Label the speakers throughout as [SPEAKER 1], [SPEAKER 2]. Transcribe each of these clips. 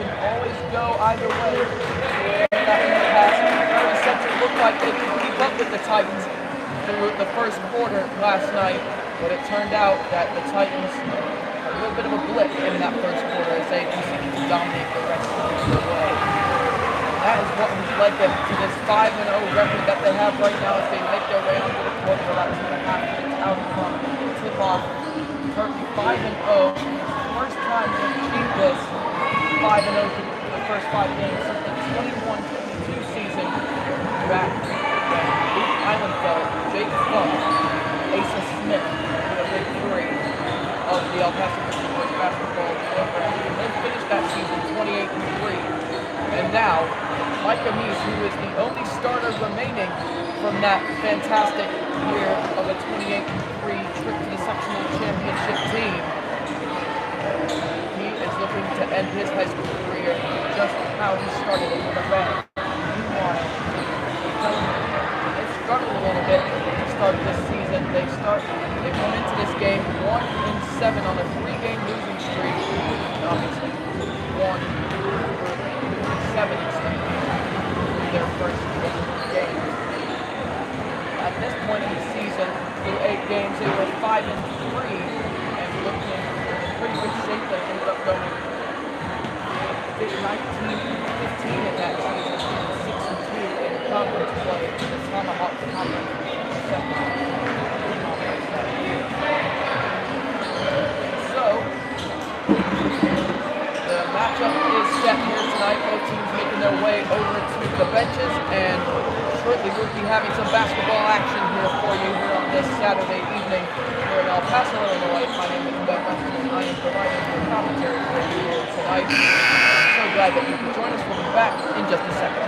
[SPEAKER 1] can always go either way. In the past 30 seconds, it looked like they could keep up with the Titans through the first quarter last night, but it turned out that the Titans a little bit of a blip in that first quarter as they continued to dominate the rest of the way. That is what has led them to this 5-0 record that they have right now as they make their way onto the court for about 2.5 minutes out from tip-off. Currently 5-0. First time they've achieved this 5-0 for the first 5 games since the 21-22 season back when Luke Eilenfeld, Jake Funk, Asa Smith were the big three of the El Paso Boys basketball program. And they finished that season 28-3. And now, Mike Amis, who is the only starter remaining from that fantastic year of a 28-3 trip to the sectional championship team, he is looking to end his high school career just how he started it with a red. Meanwhile, they've struggled a little bit to start this season. They come into this game 1-7 on a 3-game losing streak. And obviously, 1-7 their first 8 games. At this point in the season, through 8 games, they were 5-3 and looking in pretty good shape. They ended up going 19-15 in that season, 6-2 in conference play in the Tomahawk Conference. So, the matchup is set here tonight. Both teams making their way over to the benches, and shortly we'll be having some basketball action here for you here on this Saturday evening here in El Paso, Illinois. My name is Ben Weston, and I am providing your commentary for you here tonight. I'm so glad that you can join us. We'll be back in just a second.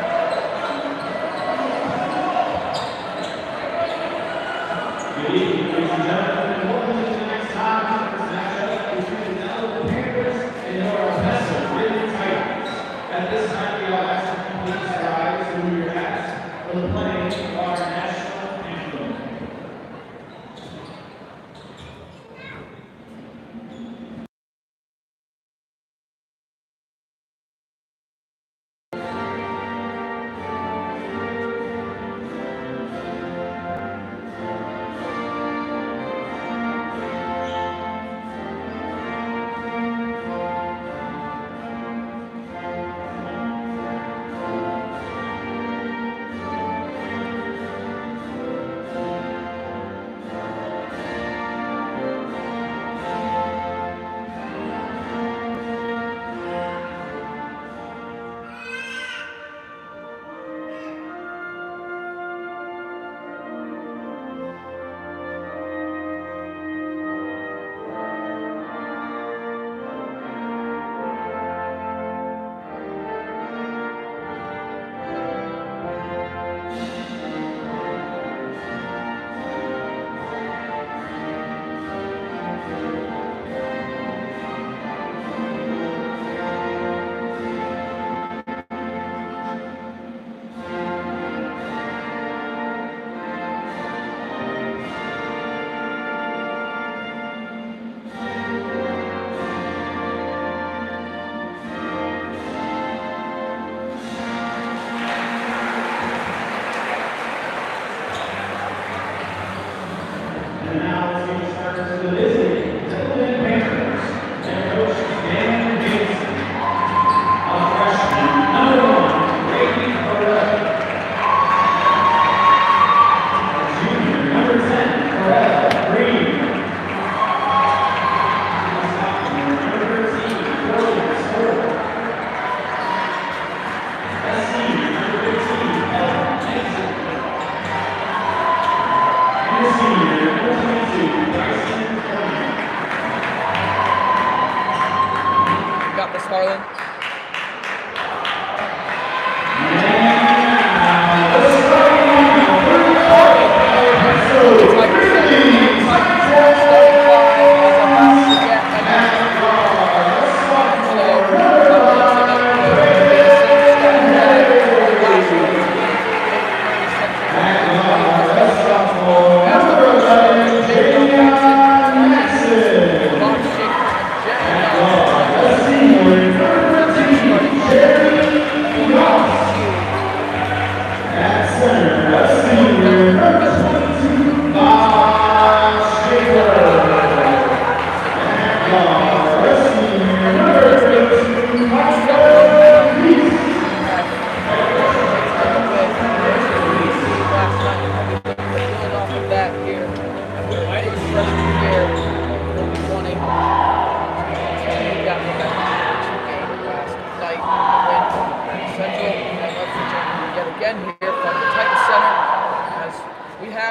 [SPEAKER 2] Good evening, ladies and gentlemen, and welcome to tonight's time for this matchup between the Delavan Panthers and the El Paso Titans. At this time, we all ask you to please rise and move your hats for the playing of our national anthem.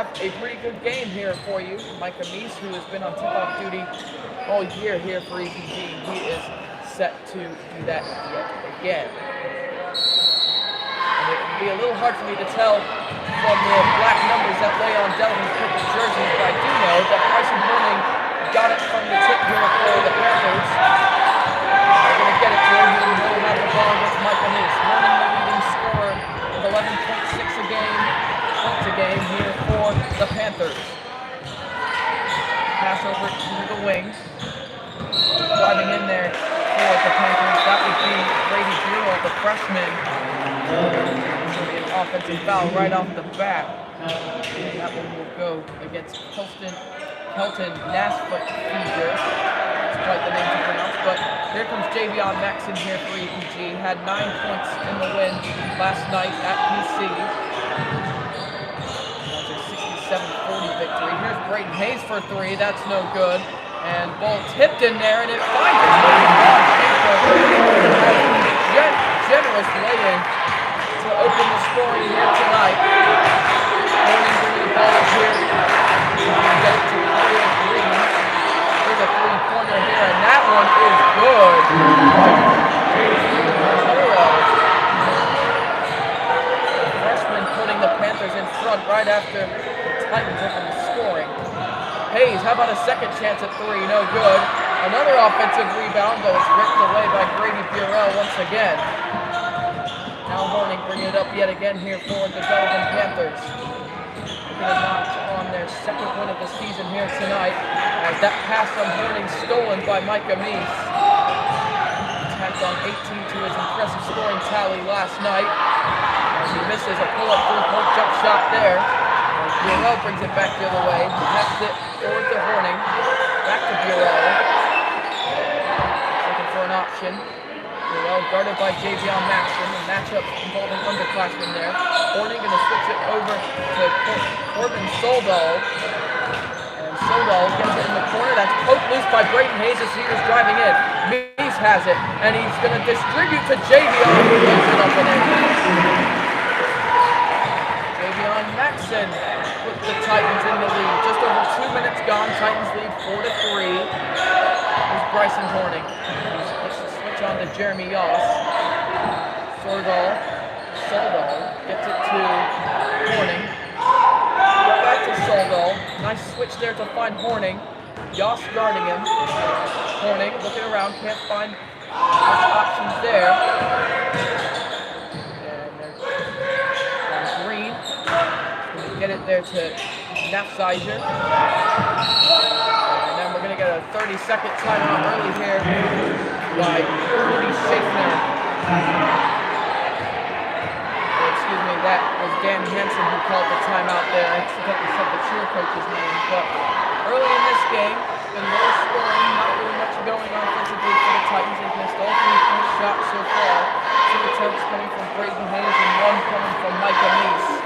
[SPEAKER 1] have a pretty good game here for you. Micah Meese, who has been on tip-off duty all year here for EPG, he is set to do that yet again. And it would be a little hard for me to tell from the black numbers that lay on Delavan's purple jerseys, but I do know that Bryson Horning got it from the tip here for the Panthers. They're going to get it to him. He will have the ball against Micah Meese. Horning, the leading scorer, with 11.6 points a game here for the Panthers. Pass over to the wing. Driving in there for the Panthers, that would be Brady Buell, the freshman. An offensive foul right off the bat. That one will go against Kelton Nasfeger. That's quite the name to pronounce. But here comes Javion Maxson here for EPG. Had 9 points in the win last night at PC. That's a 67-40 victory. Here's Brayton Hayes for three. That's no good. And ball tipped in there, and it finds its way to generous lay-in to open the scoring here tonight. Horning bringing the ball up here. Get it to Mario Green. There's a three-pointer here, and that one is good. Freshman putting the Panthers in front right after the Titans open the scoring. Hayes, how about a second chance at three? No good. Another offensive rebound, though it's ripped away by Brady Buell once again. Now Horning bringing it up yet again here for the Delavan Panthers. Looking to notch on their second win of the season here tonight, as that pass from Horning stolen by Micah Meese. Tacked on 18 to his impressive scoring tally last night. As he misses a pull-up three-point jump shot there. Buell brings it back the other way. Passes it forward to Horning. Back to Buell. Looking for an option. Buell guarded by Javion Maxson. A matchup involving underclassmen there. Horning going to switch it over to Corbin Soldal. And Soldal gets it in the corner. That's poked loose by Brayton Hayes as he was driving in. Meese has it. And he's going to distribute to Javion, who lays it up and in. Javion Maxson with the Titans in the lead. Just over 2 minutes gone. Titans lead 4-3. Here's Bryson Horning. Let's switch on to Jeremy Yoss. Soldal gets it to Horning. Back to Soldal. Nice switch there to find Horning. Yoss guarding him. Horning looking around. Can't find much options there. Get it there to Nafziger. And then we're going to get a 30-second timeout early here by Rudy Schaefer. Excuse me, that was Dan Hansen who called the timeout there. I accidentally said the cheer coach's name. But early in this game, it's been low scoring, not really much going on offensively for the Titans. They've missed all 3-point shots so far. 2 attempts coming from Brayton Hayes and 1 coming from Micah Meese.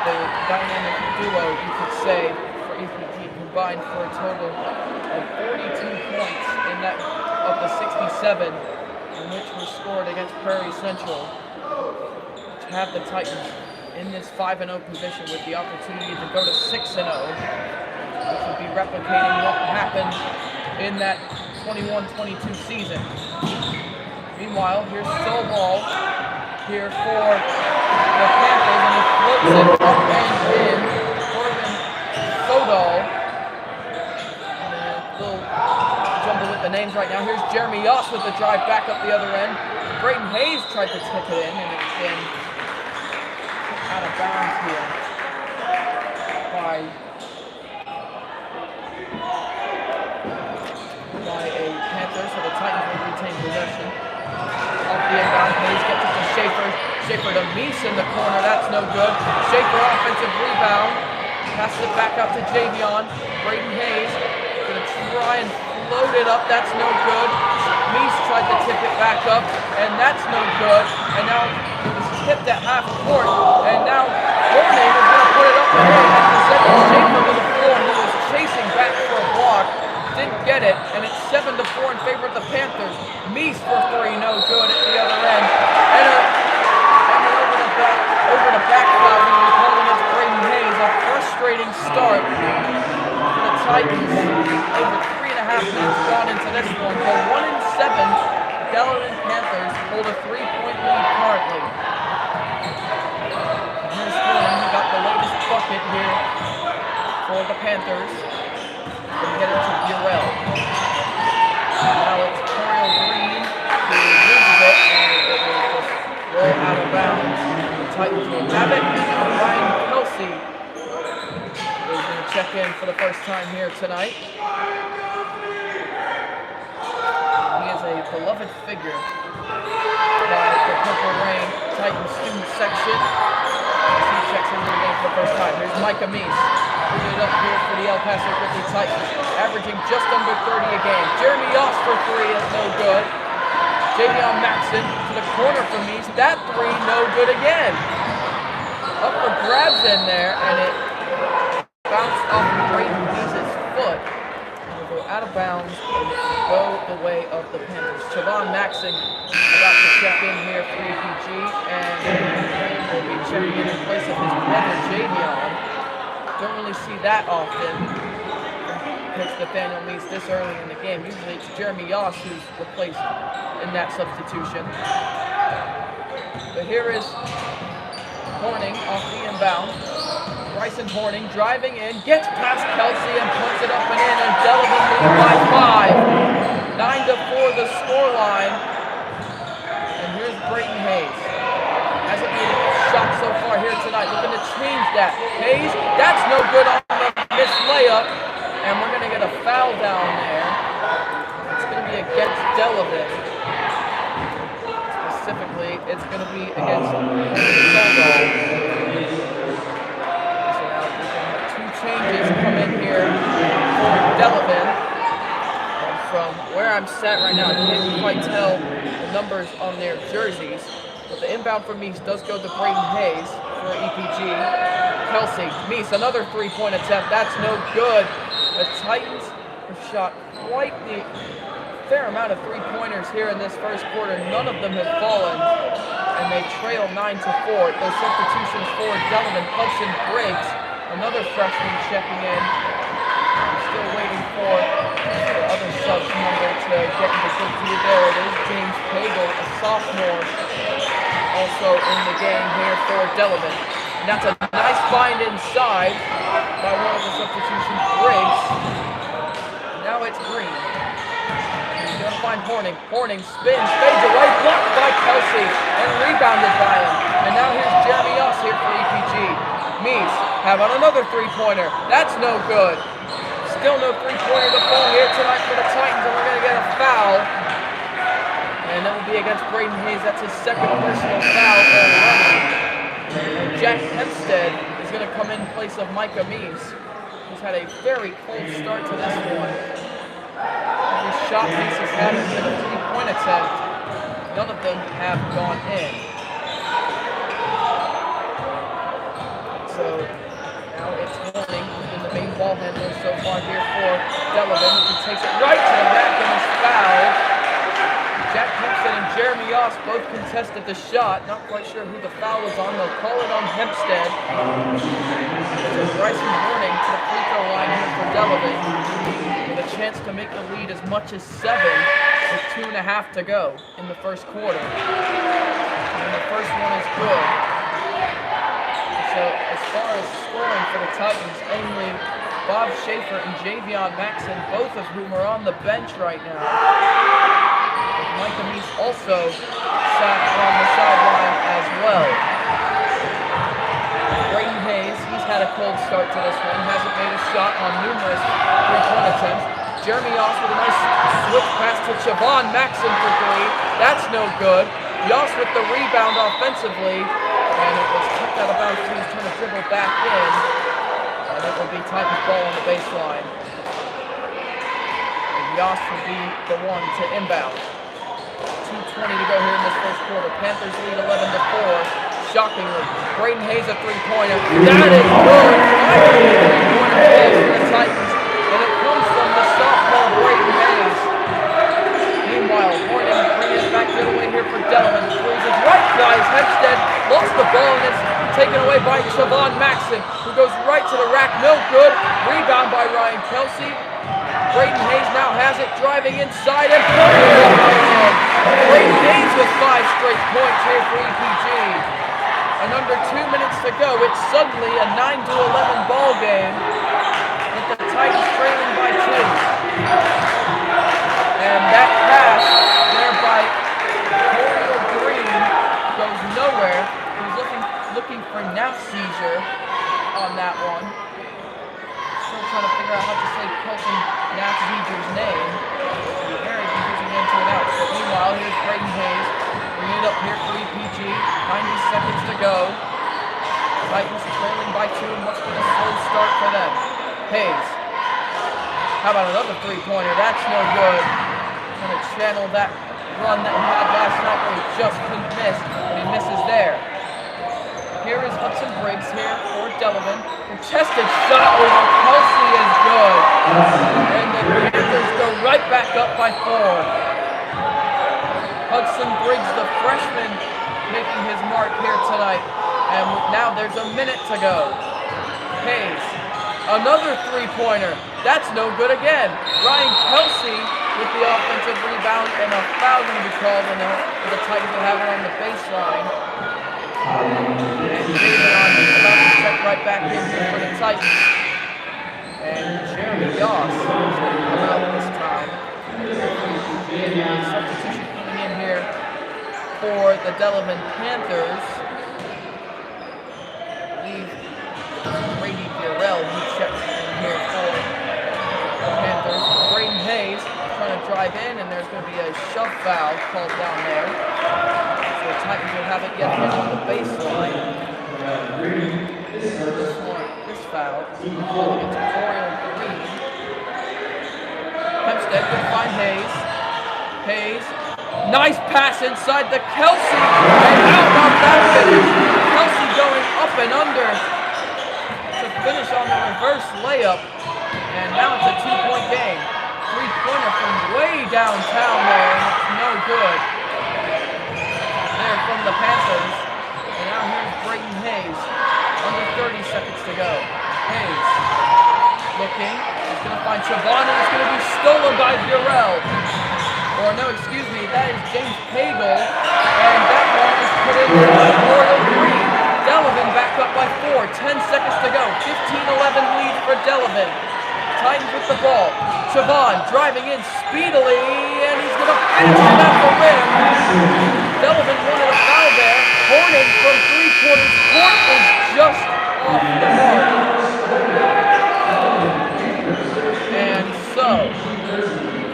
[SPEAKER 1] The dynamic duo, you could say, for EPG combined for a total of 42 points in that of the 67 in which was scored against Prairie Central, to have the Titans in this 5-0 position with the opportunity to go to 6-0, which would be replicating what happened in that 21-22 season. Meanwhile, here's Soldal here for the Panthers, and he floats it up and in. Corbin Soldal. And a little jumble with the names right now. Here's Jeremy Yoss with the drive back up the other end. Brayton Hayes tried to tip it in, and it's been out of bounds here by a Panther, so the Titans will retain possession. Off the inbound, Hayes gets it to Schaefer. Schaefer to Meese in the corner, that's no good. Schaefer offensive rebound. Passes it back up to Javion. Brayton Hayes gonna try and float it up, that's no good. Meese tried to tip it back up, and that's no good. And now it was tipped at half court, and now Horning is gonna put it up and in. Sending Schaefer to the floor, and he was chasing back for a block. Didn't get it, and it's 7-4 in favor of the Panthers. Meese for three, no good at the other end. And over the back foul, Titans, over 3.5 minutes gone into this one. The 1-7 Delavan Panthers hold a 3-point lead currently. Here's Horning, who got the latest bucket here for the Panthers. Gonna get it to Burrell. Now it's Coriel Green who loses it, and it will just roll out of bounds. The Titans will have it. Ryan Kelsey is going to check in for the first time here tonight. He is a beloved figure by the Purple Rain Titans student section. As he checks into the game for the first time. Here's Micah Meese. Bringing it up here for the El Paso Grizzly Titans, averaging just under 30 a game. Jeremy Yoss for 3 is no good. Javion Maxson to the corner for Meese. That 3, no good again. Up for grabs in there, and it bounced off of Brayden Meese's foot. It'll go out of bounds and go the way of the Panthers. Javon Maxson about to check in here for EPG, and will be checking in place of his brother Javion. Don't really see that often from Coach Nathaniel Meese this early in the game. Usually it's Jeremy Yoss who's replaced in that substitution. But here is Horning off the inbound. Bryson Horning driving in, gets past Kelsey and puts it up and in, and Delavan lead by 5. 9-4 the scoreline. And here's Brayden Hayes. Hasn't made a shot so far here tonight. Looking to change that. Hayes, that's no good on the missed layup. And we're going to get a foul down there. It's going to be against Delavan. Specifically, it's going to be against Soldal. So now we're going to have 2 changes come in here for Delavan. And from where I'm sat right now, I can't quite tell the numbers on their jerseys. But the inbound for Meese does go to Brayden Hayes for EPG. Kelsey, Meese, another 3-point attempt. That's no good. The Titans have shot quite the fair amount of 3-pointers here in this first quarter. None of them have fallen, and they trail 9-4. Those substitutions for Delavan. Hudson Briggs, another freshman checking in. I'm still waiting for the other subs number to get into good view. There it is. James Pagel, a sophomore, also in the game here for Delavan. And that's a nice find inside by one of the substitutions, Briggs. Now it's Green. He's going to find Horning. Horning spins, fades away, blocked by Kelsey, and rebounded by him. And now here's Jeremy Yoss here for EPG. Meese, have on another 3-pointer. That's no good. Still no 3-pointer to fall here tonight for the Titans, and we're going to get a foul. And that will be against Brayden Hayes. That's his second personal foul already. And Jack Hempstead is going to come in place of Micah Meese, who's had a very cold start to this one. Every shot Meese has had has been a 3-point attempt. None of them have gone in. So now it's Horning, who's been the main ball handler so far here for Delavan. He takes it right to the rack and is fouled. Jack Hempstead and Jeremy Yoss both contested the shot. Not quite sure who the foul was on. They'll call it on Hempstead. So Bryson Horning to the free throw line here for Delavan, with a chance to make the lead as much as 7 with 2.5 to go in the first quarter. And the first one is good. So as far as scoring for the Titans, only Bob Schaefer and Javion Maxson, both of whom are on the bench right now. Micah Meese also sat on the sideline as well. Brayden Hayes, he's had a cold start to this one. Hasn't made a shot on numerous 3-point attempts. Jeremy Yoss with a nice switch pass to Javon Maxson for 3. That's no good. Yoss with the rebound offensively, and it was kicked out of bounds. He was trying to dribble back in, and it will be Titans ball on the baseline. And Yoss will be the one to inbound. 2:20 to go here in this first quarter. Panthers lead 11-4. Shockingly, Brayden Hayes a 3-pointer. That is good. For the Titans, and it comes from the sophomore Brayden Hayes. Meanwhile, Horning bringing it back the other way here for Delavan. Throws it right by Hempstead. Lost the ball, and it's taken away by Siobhan Maxson, who goes right to the rack, no good. Rebound by Ryan Kelsey. Braden Hayes now has it, driving inside and putting it up and in. Braden Hayes with 5 straight points here for EPG. And under 2 minutes to go, it's suddenly a 9-11 ball game with the Titans trailing by 2. And that pass there by Coriel Green goes nowhere. He's looking for Knapp seizure on that one. Still trying to figure out how to say Colton Knapp-Seizer's name. Very confusing into and out. But meanwhile, here's Braden Hayes. Bringing it up here for EPG. 90 seconds to go. Titans trailing by 2 and must be a slow start for them. Hayes. How about another 3-pointer? That's no good. Trying to channel that run that he had last night where he just couldn't miss, but he misses there. Here is Hudson Briggs here for Delavan. Contested shot over Kelsey is good. And the Panthers go right back up by 4. Hudson Briggs, the freshman, making his mark here tonight. And now there's a minute to go. Hayes, another 3-pointer. That's no good again. Ryan Kelsey with the offensive rebound, and a foul going to be called, and the Titans will have it on the baseline. And Delavan is about to check right back in here for the Titans. And Jeremy Yoss is going to come out this time. Substitution coming in here for the Delavan Panthers. I believe Brady Burrell, who checks in here for the Panthers. Braden Hayes trying to drive in, and there's going to be a shove foul called down there. So the Titans will have it yet again on the baseline. This foul is calling it to Coriel Green. Hempstead can find Hayes. Hayes, nice pass inside the Kelsey, and how about that finish? Kelsey going up and under to finish on the reverse layup, and now it's a 2-point game. 3-pointer from way downtown there, and it's no good. There from the Panthers, and now here's Braden Hayes. Under 30 seconds to go. Hayes looking, he's going to find Siobhan, and it's going to be stolen by Burrell. Or no, excuse me, that is James Pagel, and that ball is put in by Coriel Green. Delavan back up by 4, 10 seconds to go. 15-11 lead for Delavan. Titans with the ball. Siobhan driving in speedily, and he's going to finish it at the rim. Delavan wanted a foul there. Horning from 3/4 court is just off the mark. And so,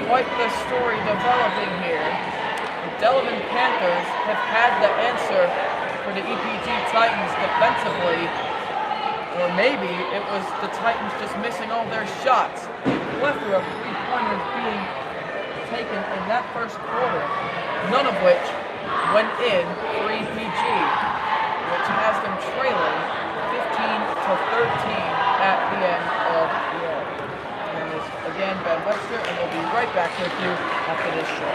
[SPEAKER 1] quite the story developing here. The Delavan Panthers have had the answer for the EPG Titans defensively, or maybe it was the Titans just missing all their shots. A plethora of 3-pointers being taken in that first quarter, none of which went in for EPG, which has them trailing 15-13 at the end of the game. And this again, Ben Webster, and we'll be right back with you after this show.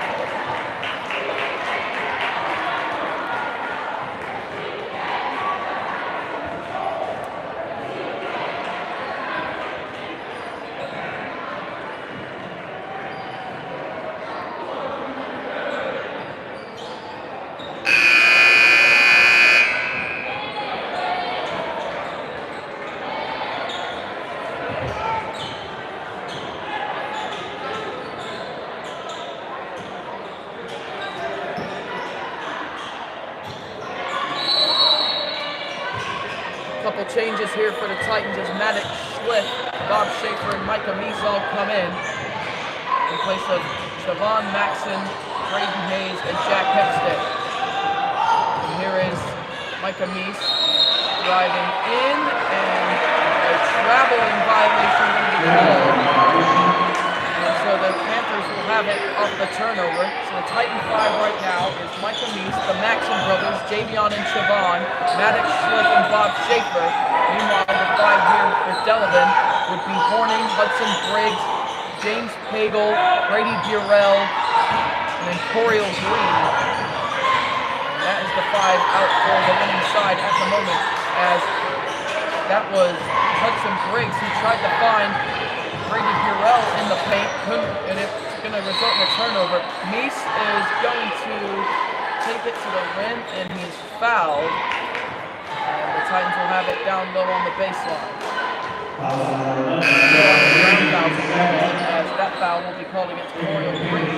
[SPEAKER 1] Couple changes here for the Titans as Maddox Schliff, Bob Schaefer, and Micah Meese all come in place of Siobhan Maxson, Braden Hayes, and Jack Hempstead. And here is Micah Meese driving in, and a traveling violation going to be called. And so the Panthers will have it off the turnover. So the Titan 5 right now is Micah Meese, the Maxson brothers, Javion and Siobhan, Maddox Schliff, and Bob Schaefer. Meanwhile, the 5 here for Delavan would be Horning, Hudson Briggs, James Pagel, Brady Burrell, and then Coriel Green. And that is the 5 out for the winning side at the moment. as that was Hudson Briggs who tried to find Brady Burrell in the paint, and it's going to result in a turnover. Meese is going to take it to the rim, and he's fouled. And the Titans will have it down low on the baseline. As that foul will be called against Oriole Brady.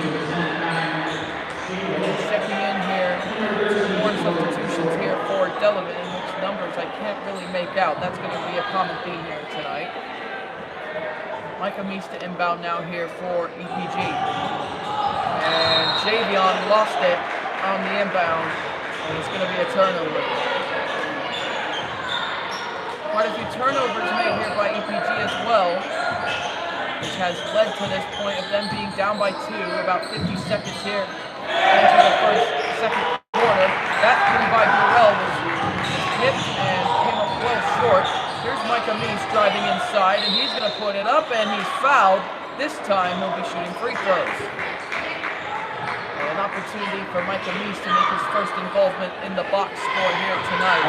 [SPEAKER 1] And checking in here, two more substitutions here for Delavan, which numbers I can't really make out. That's going to be a common theme here tonight. Micah Meese to inbound now here for EPG. And Javion lost it on the inbound, and it's going to be a turnover. Quite a few turnovers made here by EPG as well, which has led to this point of them being down by 2, about 50 seconds here into the second quarter. That three by Burrell was hit and came up well short. Here's Micah Meese driving inside, and he's going to put it up, and he's fouled. This time he'll be shooting free throws. And an opportunity for Micah Meese to make his first involvement in the box score here tonight.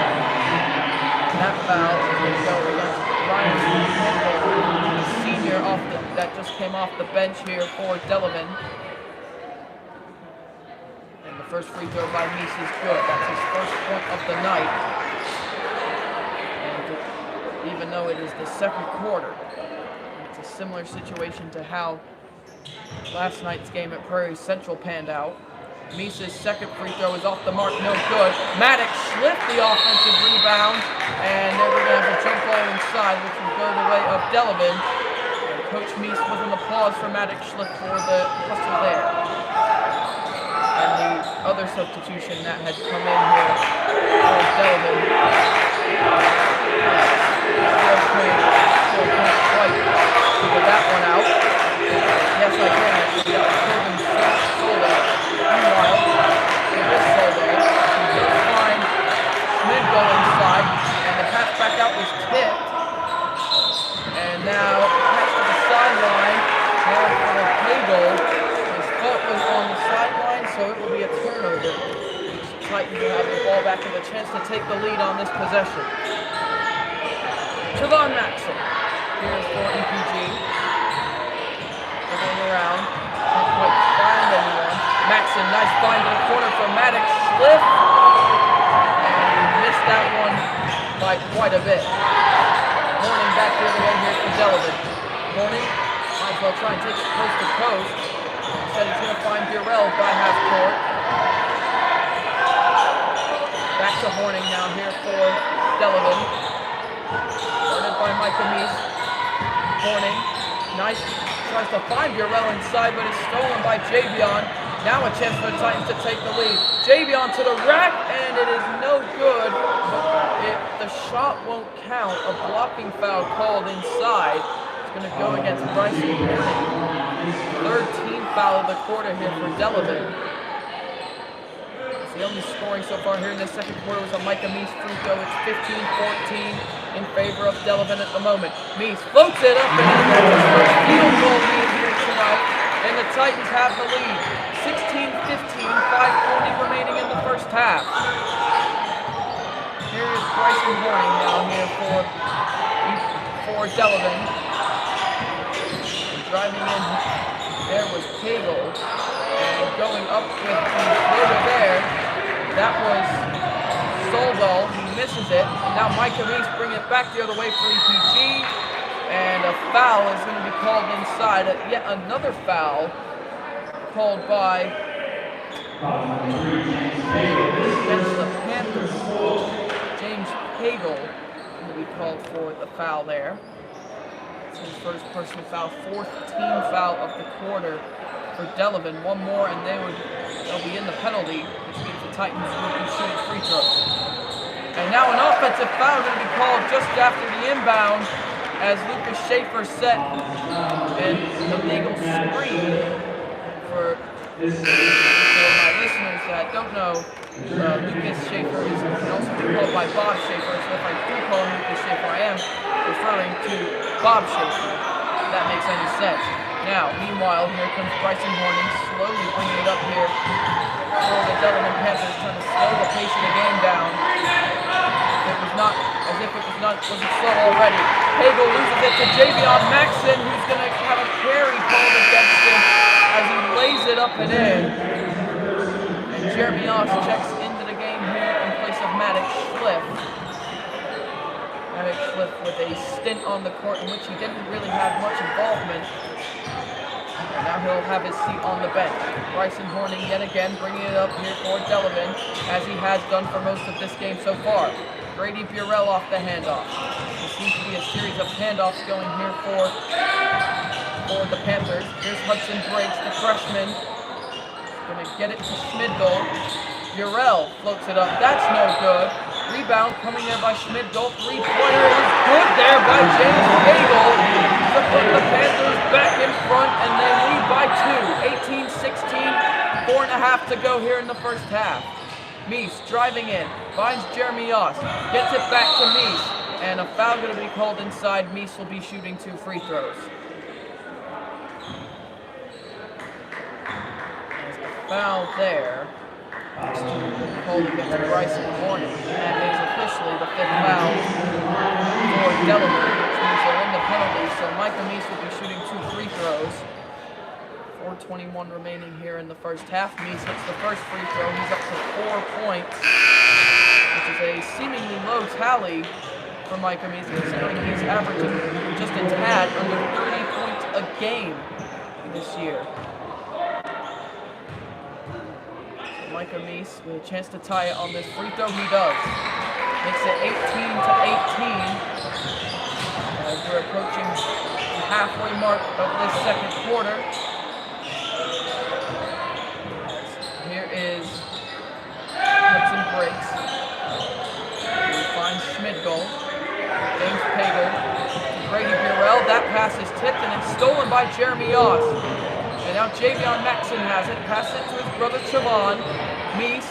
[SPEAKER 1] That foul is going to go against Ryan Kendall, senior that just came off the bench here for Delavan. And the first free throw by Meese is good. That's his first point of the night. And even though it is the second quarter, it's a similar situation to how last night's game at Prairie Central panned out. Meese's second free throw is off the mark, no good. Maddox slipped the offensive rebound, and then we're going to have a jump ball inside, which will go the way of Delavan. And Coach Meese with an applause for Maddox Schlipp for the hustle there. And the other substitution that had come in here for Delavan. Still can't quite figure that one out. Yes, I can actually. That was Corbin Soldo. Meanwhile, it is Soldo. He does find Schmid go inside, and the pass back out was tipped. And now pass to the sideline. Now for the Pagel. His foot was on the sideline, so it will be a turnover. Titans will have the ball back with a chance to take the lead on this possession. Javon Maxwell. Here's for EPG. Going around. Can't quite find anyone. Maxson, nice find in the corner for Maddox Schliff. And he missed that one by quite a bit. Horning back the other way here for Delavan. Horning might as well try and take it coast to coast. Instead he's going to find Burrell by half court. Back to Horning now here for Delavan. Guarded by Micah Meese. Horning, nice. Tries to find Burrell inside, but it's stolen by Javion. Now a chance for the Titans to take the lead. Javion to the rack, and it is no good. The shot won't count. A blocking foul called inside. It's going to go against Bryson Horning. Third team foul of the quarter here for Delavan. The only scoring so far here in the second quarter was a Micah Meese free throw. It's 15-14 in favor of Delavan at the moment. Meese floats it up, and that's his first field goal lead here tonight. And the Titans have the lead. 16-15, 5:40 remaining in the first half. Here is Bryson Horning now here for Delavan. And driving in there was Pagel. And going up with the floater there, that was Soldal. He misses it. And now Micah Meese bring it back the other way for EPG. And a foul is going to be called inside. Yet another foul called by against the Panthers. James Pagel going to be called for the foul there. It's his first personal foul, fourth team foul of the quarter for Delavan. One more and they'll be in the penalty, which means the Titans will be shooting free throws. And now an offensive foul going to be called just after the inbound as Lucas Schaefer set and the legal screen for my listeners that don't know. Lucas Schaefer can also be called by Bob Schaefer, so if I do call him Lucas Schaefer, I am referring to Bob Schaefer, if that makes any sense. Now, meanwhile, here comes Bryson Horning, slowly bringing it up here for the Delavan Panthers, trying to slow the pace of the game down. It was not as if it wasn't so already. Hagel loses it to Javion Maxson, who's going to have a carry called against him as he lays it up and in. And Jeremy Oss checks into the game here in place of Maddox Schliff. Maddox Schliff with a stint on the court in which he didn't really have much involvement. And now he'll have his seat on the bench. Bryson Horning yet again bringing it up here for Delavan, as he has done for most of this game so far. Grady Burrell off the handoff. There seems to be a series of handoffs going here for the Panthers. Here's Hudson Briggs, the freshman. Going to get it to Schmidl. Burrell floats it up. That's no good. Rebound coming there by Schmidl. Three-pointer is good there by James Hagel to put the Panthers back in front, and they lead by 2. 18-16, 4.5 to go here in the first half. Meese driving in, finds Jeremy Oss, gets it back to Meese, and a foul going to be called inside. Meese will be shooting 2 free throws. There's a foul there. Called against Bryson Horning, and it is officially the 5th foul for Delavan, which means they're in the penalty, so Micah Meese will be shooting 2 free throws. 4:21 remaining here in the first half. Meese hits the first free throw. He's up to 4 points, which is a seemingly low tally for Micah Meese, considering he's averaging just a tad under 30 points a game this year. Micah Meese with a chance to tie it on this free throw. He does. Makes it 18-18 as we're approaching the halfway mark of this second quarter. Here is Hudson Briggs. He finds Schmidl. James Pagel to Grady Burrell. That pass is tipped and it's stolen by Jeremy Oss. And now Javion Maxson has it. Pass it to his brother Chavon. Meese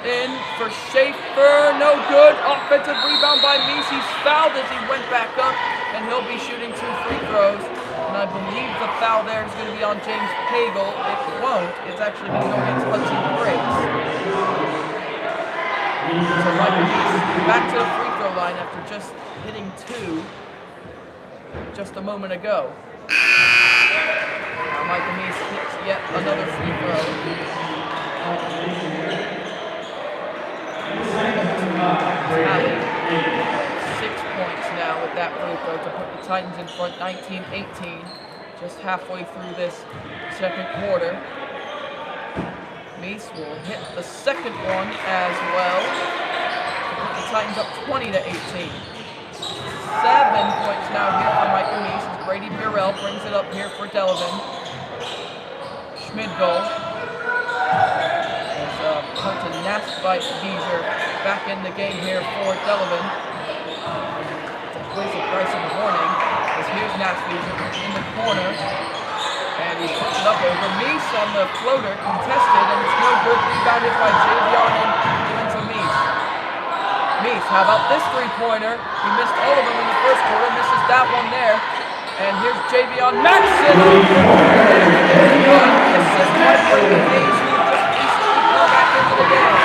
[SPEAKER 1] in for Schaefer. No good. Offensive rebound by Meese. He's fouled as he went back up, and he'll be shooting 2 free throws. And I believe the foul there is going to be on James Pagel. It won't. It's actually going to go against Hudson Briggs. So Micah Meese back to the free throw line after just hitting 2 just a moment ago. Micah Meese hits yet another free throw. 6 points now with that free throw to put the Titans in front 19-18, just halfway through this second quarter. Meese will hit the second one as well to put the Titans up 20-18. 7 points now here for Micah Meese as Grady Burrell brings it up here for Delavan. Schmidl as Quentin Nasvite-Vizier back in the game here for Delavan. It's a quiz of Bryson Horning as here's Nasvite in the corner, and he puts it up over Meese on the floater, contested, and it's no good. Rebounded by Javion and given to Meese. Meese, how about this three-pointer? He missed all of them in the first quarter, misses that one there. And here's Javion Maxson. The assist by Brayden Hayes, who just recently come back into the game.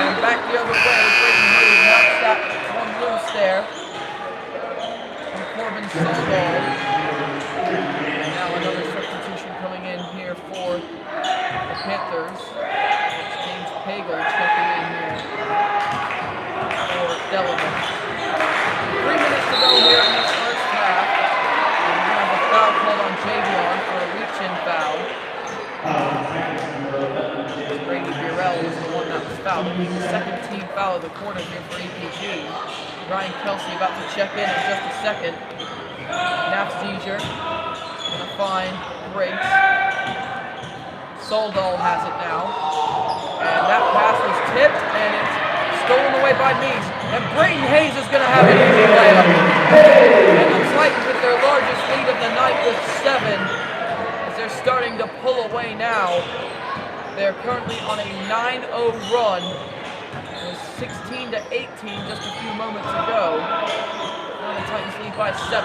[SPEAKER 1] And back the other way, Brayden Hayes knocks that one loose there. And Corbin Soldall. And now another substitution coming in here for the Panthers. It's James Pagel checking in here for Delavan. 3 minutes to go here in this first half. And we're going to have a foul called on Javion for a reach-in foul. Grady Burrell was the one that was fouled. He's the second team foul of the quarter here for EPG. Ryan Kelsey about to check in just a second. Nasvite-Vizier going to find Briggs. Soldall has it now. And that pass was tipped, and it's stolen away by Meese. And Brayden Hayes is going to have an easy layup. And the Titans with their largest lead of the night with 7, as they're starting to pull away now. They're currently on a 9-0 run. It was 16-18 just a few moments ago. Now the Titans lead by 7.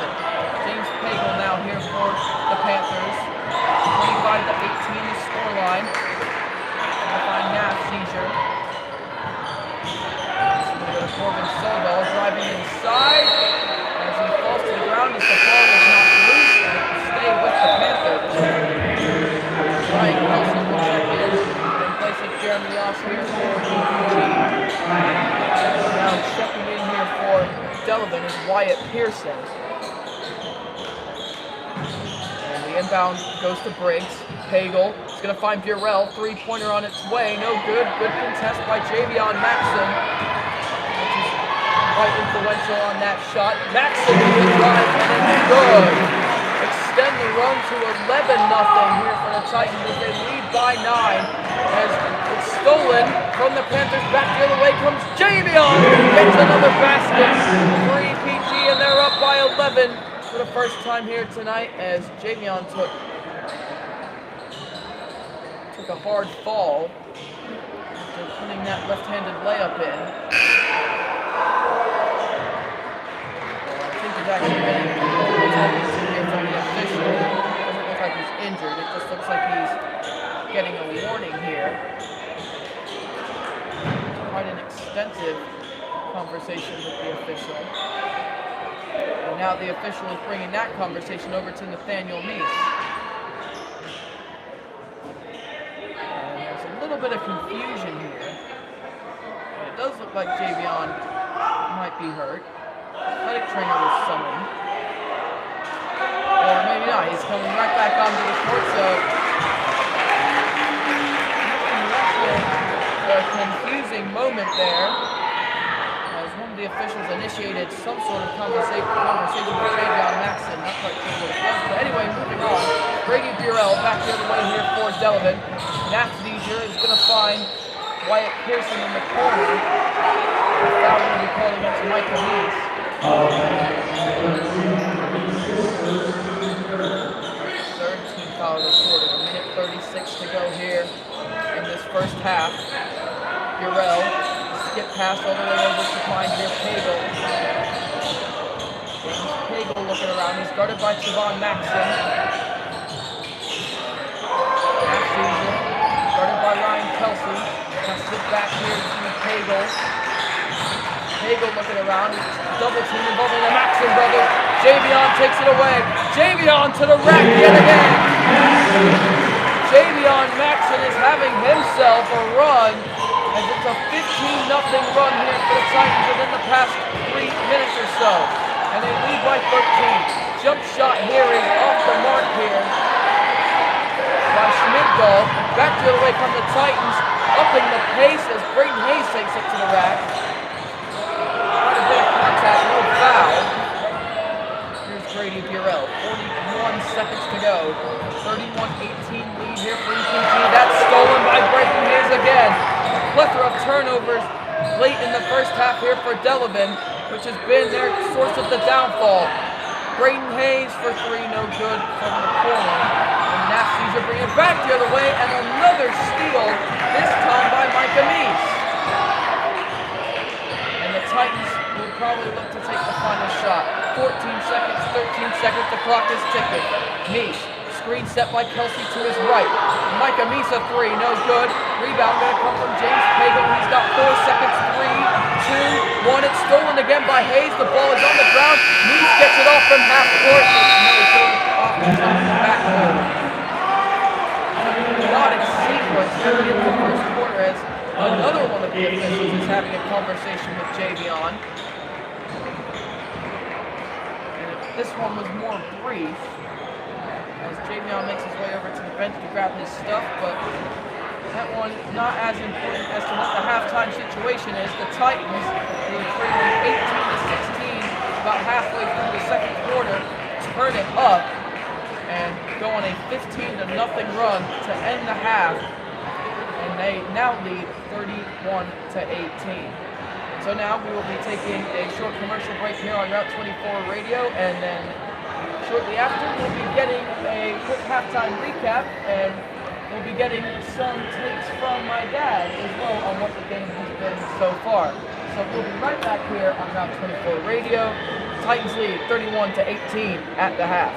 [SPEAKER 1] James Pagel now here for the Panthers. 25-18 the scoreline. We'll find Nasvite-Vizier. Corbin Soldall Delavan is Wyatt Pearson. And the inbound goes to Briggs. Pagel is going to find Burrell. Three-pointer on its way. No good. Good contest by Javion Maxson, which is quite influential on that shot. Maxson with the drive, and it's good. Extend the run to 11-0 here for the Titans as they lead by 9. As it's stolen from the Panthers. Back the other way comes Javion. Gets another basket for EPG, and they're up by 11 for the first time here tonight as Javion took a hard fall after putting that left-handed layup in. I think he's actually getting here from the official. It doesn't look like he's injured. It just looks like he's getting a warning here. Quite an extensive conversation with the official. And now the official is bringing that conversation over to Nathaniel Meese. A little bit of confusion here. It does look like Javion might be hurt. Athletic trainer was summoned. Or maybe not. He's coming right back onto the court, so a confusing moment there. As one of the officials initiated some sort of conversation with Javion Maxson. Not quite sure what it was, but anyway, moving on. Brady Burrell back the other way here for Delavan. Nafziger is going to find Wyatt Pearson in the corner. The foul going to be called against Michael Meese. Third team foul recorded. 1:36 to go here in this first half. Burrell skip pass all the way over to find here Pagel. James Pagel looking around. He's guarded by Javon Maxson. Guarded by Ryan Kelsey. Passes it back here to Pagel. Pagel looking around. Double team involving the Maxson brother. Javion takes it away. Javion to the rack yet again. Javion Maxson is having himself a run as it's a 15-0 run here for the Titans within the past 3 minutes or so. And they lead by 13. Jump shot here is off the mark here by Schmidtdahl. Back the other way come the Titans, upping the pace as Brayden Hayes takes it to the rack. Quite a bit of contact, no foul. Here's Brady Burrell, 41 seconds to go. 31-18 lead here for EPG. That's stolen by Brayden Hayes again. A plethora of turnovers late in the first half here for Delavan, which has been their source of the downfall. Brayden Hayes for 3, no good from the corner. Nafziger bring it back the other way, and another steal, this time by Micah Meese. And the Titans will probably look to take the final shot. 14 seconds, 13 seconds, the clock is ticking. Meese, screen set by Kelsey to his right. Micah Meese a 3, no good. Rebound going to come from James Pagel. He's got 4 seconds, 3, 2, 1. It's stolen again by Hayes. The ball is on the ground. Meese gets it off from half court. No, it's off the backboard. Chaotic sequence coming into the first quarter as another one of the officials is having a conversation with Javion. And this one was more brief as Javion makes his way over to the bench to grab his stuff, but that one not as important as to what the halftime situation is. The Titans, who are trailing 18-16 about halfway through the second quarter, turn it up and go on a 15-0 run to end the half, and they now lead 31-18. So now we will be taking a short commercial break here on Route 24 Radio, and then shortly after we'll be getting a quick halftime recap, and we'll be getting some takes from my dad as well on what the game has been so far. So we'll be right back here on Route 24 Radio. Titans lead 31-18 at the half.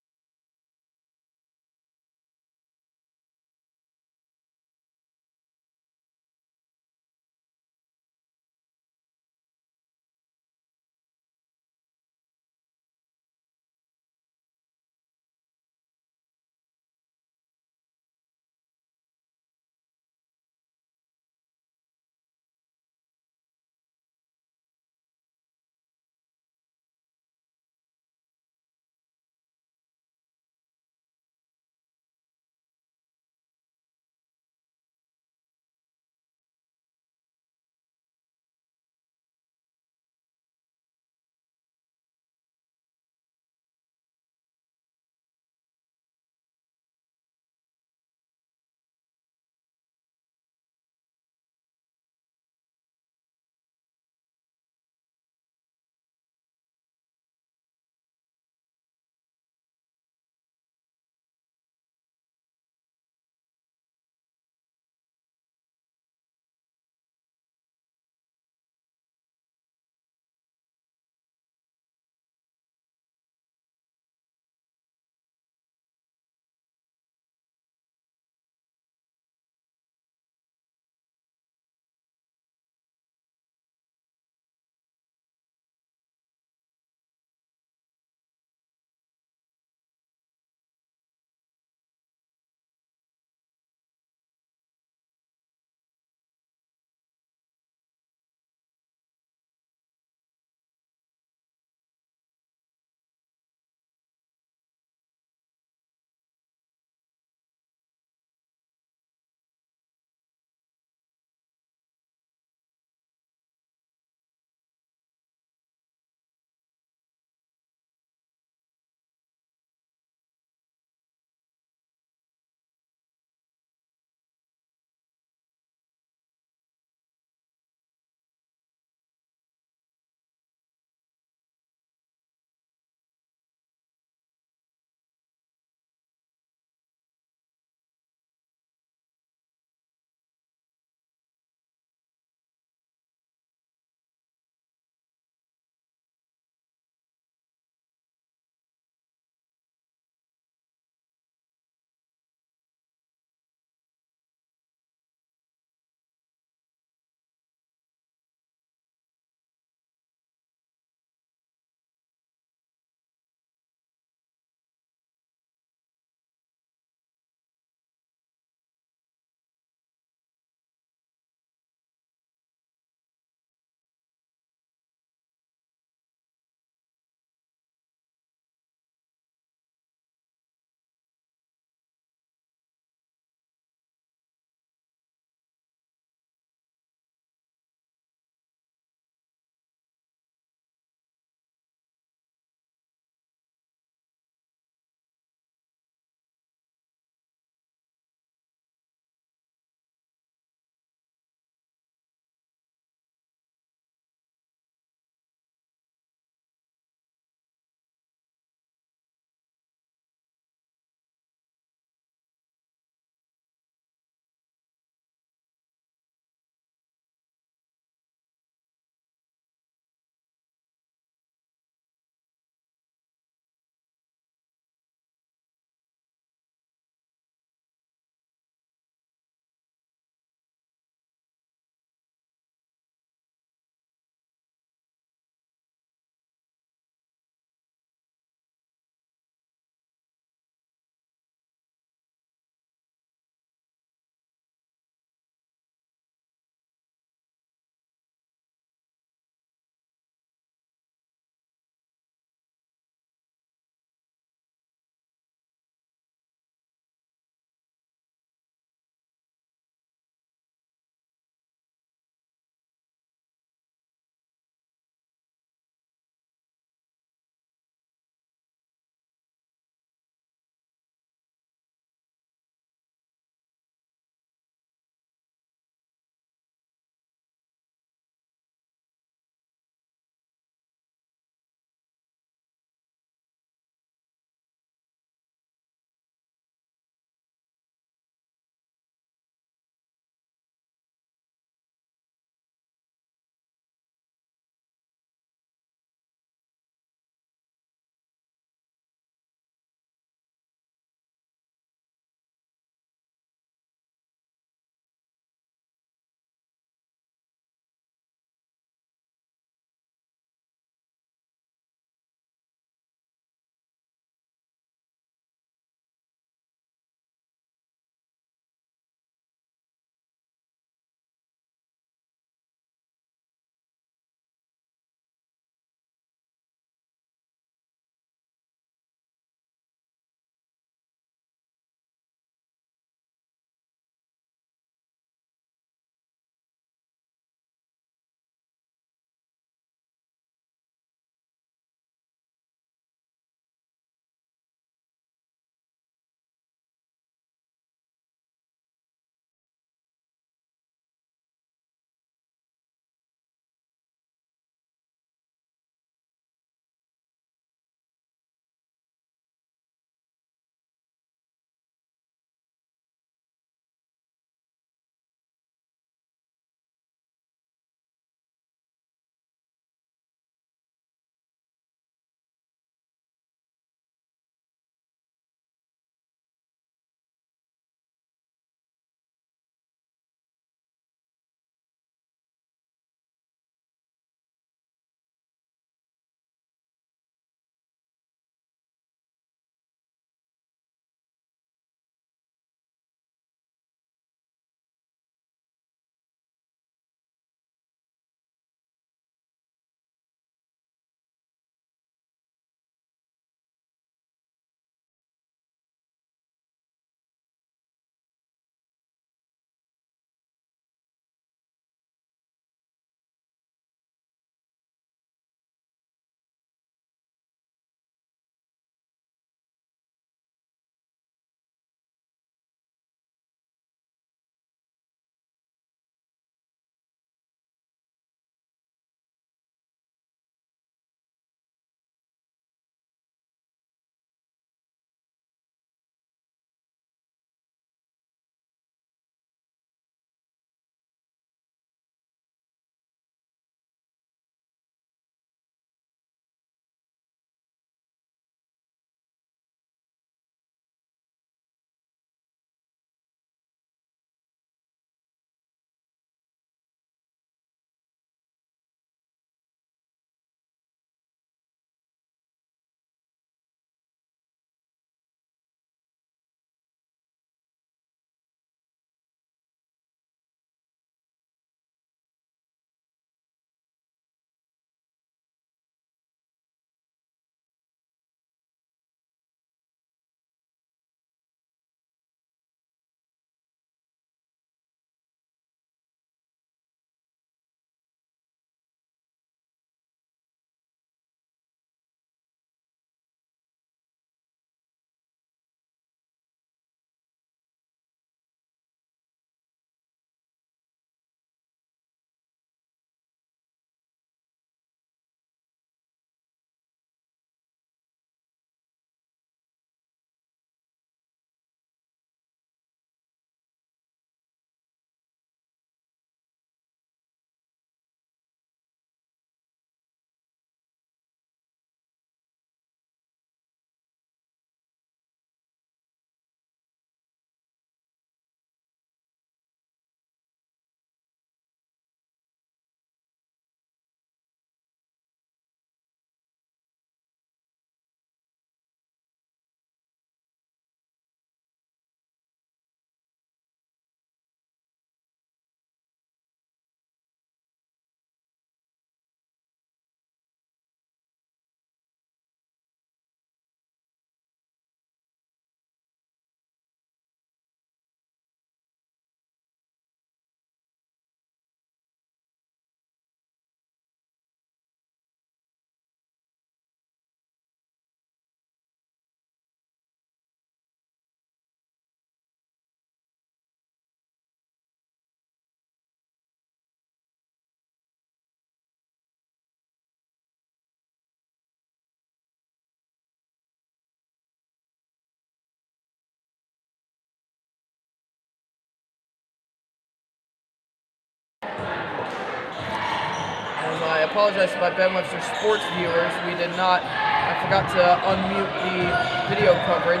[SPEAKER 1] I apologize to my Ben Webster Sports viewers. We did not, I forgot to unmute the video coverage.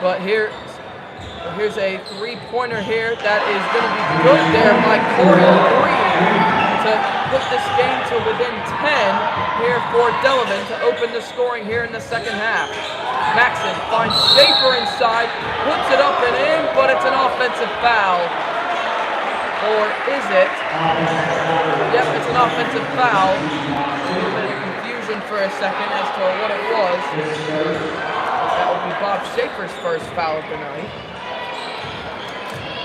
[SPEAKER 1] But here's a three-pointer here that is going to be good there by Coriel Green to put this game to within 10 here for Delavan to open the scoring here in the second half. Maxson finds Schaefer inside, puts it up and in, but it's an offensive foul. Or is it? Yep, it's an offensive foul. A little bit of confusion for a second as to what it was. That would be Bob Schaefer's first foul of the night.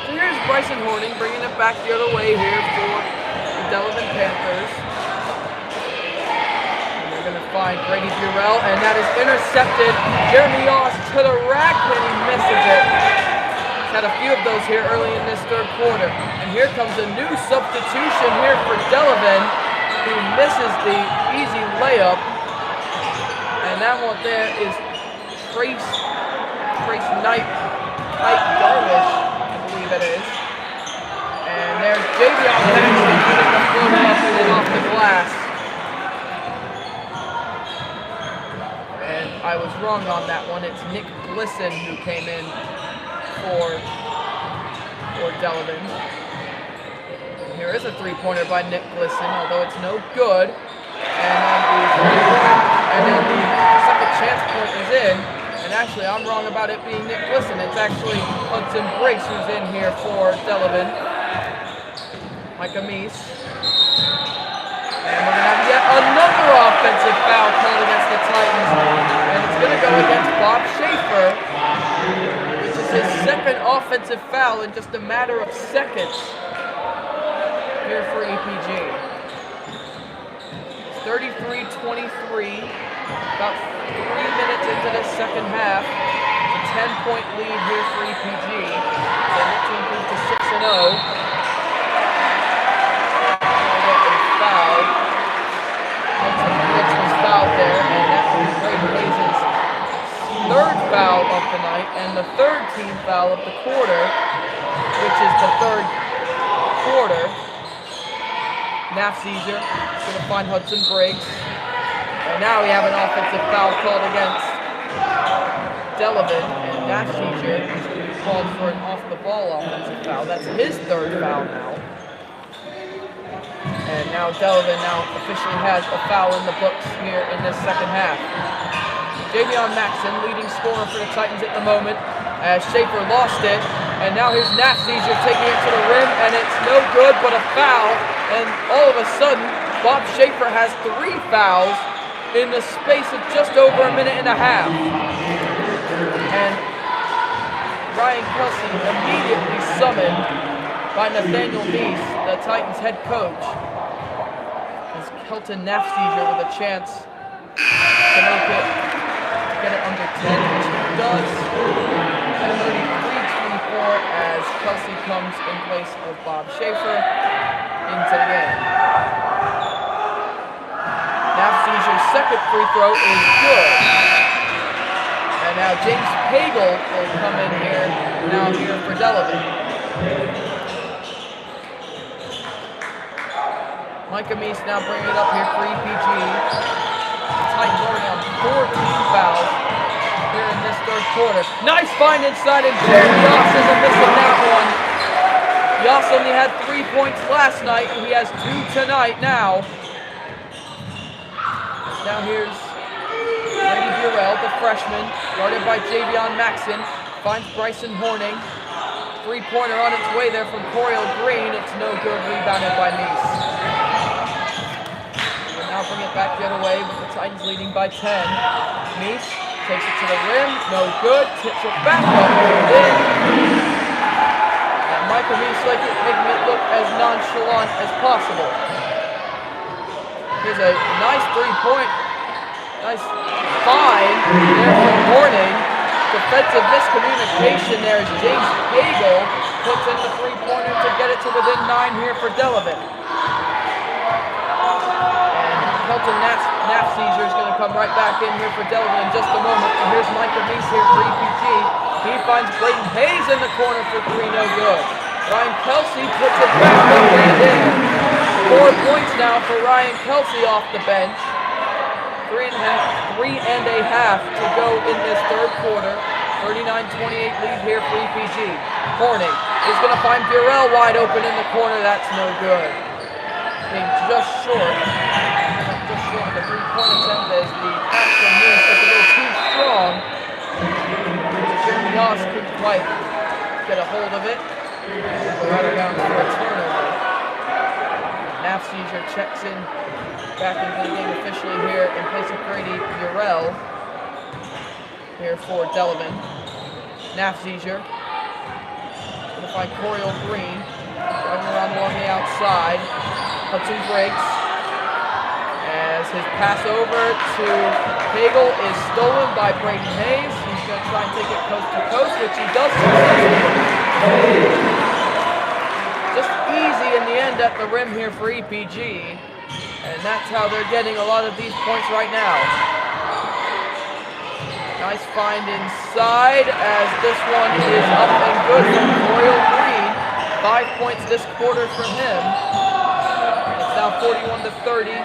[SPEAKER 1] So here's Bryson Horning bringing it back the other way here for the Delavan Panthers. And they're going to find Grady Burrell, and that is intercepted. Jeremy Yoss to the rack, and he misses it. He's had a few of those here early in this third quarter. And here comes a new substitution here for Delavan, who misses the easy layup. And that one there is Trace Knight Darvish, I believe it is. And there's Javion Maxson putting the floater up and off the glass. And I was wrong on that one. It's Nick Glisson who came in for Delavan. And here is a three-pointer by Nick Glisson, although it's no good. And then the second chance point is in. And actually, I'm wrong about it being Nick Glisson. It's actually Hudson Briggs who's in here for Delavan. Micah Meese. And we're going to have yet another offensive foul called against the Titans. And it's going to go against Bob Schaefer, which is his second offensive foul in just a matter of seconds here for EPG. 33-23, about 3 minutes into the second half. It's a 10-point lead here for EPG. They look to improve to 6-0. Foul. Hudson Briggs was fouled there, and that was Brady Hayes' third foul of the night, and the third team foul of the quarter, which is the third quarter. Nafziger is going to find Hudson Briggs. And now we have an offensive foul called against Delavan, and Nafziger is going to be called for an off-the-ball offensive foul. That's his third foul now. And now Delavan officially has a foul in the books here in this second half. Javion Maxson, leading scorer for the Titans at the moment, as Schaefer lost it. And now here's Nafziger taking it to the rim, and it's no good, but a foul. And all of a sudden, Bob Schaefer has 3 fouls in the space of just over a minute and a half. And Ryan Kelsey immediately summoned by Nathaniel Meese, the Titans head coach, as Kelton Nafziger with a chance to make it, get it under 10, which he does. 33-24 as Kelsey comes in place of Bob Schaefer into the game. Nafziger's second free throw is good. And now James Pagel will come in here, now here for Delavan. Micah Meese now bringing it up here for EPG. The Titans already on 14 fouls here in this third quarter. Nice find inside, and Jeremy Yoss isn't missing that one. Yoss only had 3 points last night, and he has 2 tonight now. Now here's Grady Burrell, the freshman, guarded by Javion Maxson. Finds Bryson Horning. Three-pointer on its way there from Coriel Green. It's no good, rebounded by Meese. We'll now bring it back the other way with the Titans leading by 10. Meese takes it to the rim, no good, tips it back up and in. And Michael Meese making it look as nonchalant as possible. Here's a nice nice find there from Horning. Defensive miscommunication there as James Pagel puts in the three-pointer to get it to within 9 here for Delavan. And Kelton Nafziger is going to come right back in here for Delavan in just a moment. And here's Micah Meese here for EPG. He finds Brayden Hayes in the corner for 3, no good. Ryan Kelsey puts it back up and in. 4 points now for Ryan Kelsey off the bench. 3.5 to go in this third quarter. 39-28 lead here for EPG. Horning is going to find Burrell wide open in the corner. That's no good. Being just short of the 3-point attempt as the pass from Moose was a little too strong. Jeremy Haas couldn't quite get a hold of it. We're out of bounds for a turnover. Nafziger checks in back into the game officially here in place of Grady Burrell here for Delavan. Nafziger going to find Coriel Green running around along the outside. Hudson breaks as his pass over to Hagel is stolen by Braden Hayes. He's going to try and take it coast to coast, which he does successfully. Just easy in the end at the rim here for EPG, and that's how they're getting a lot of these points right now. Nice find inside as this one is up and good from Coriel Green. 5 points this quarter from him. It's now 41-30.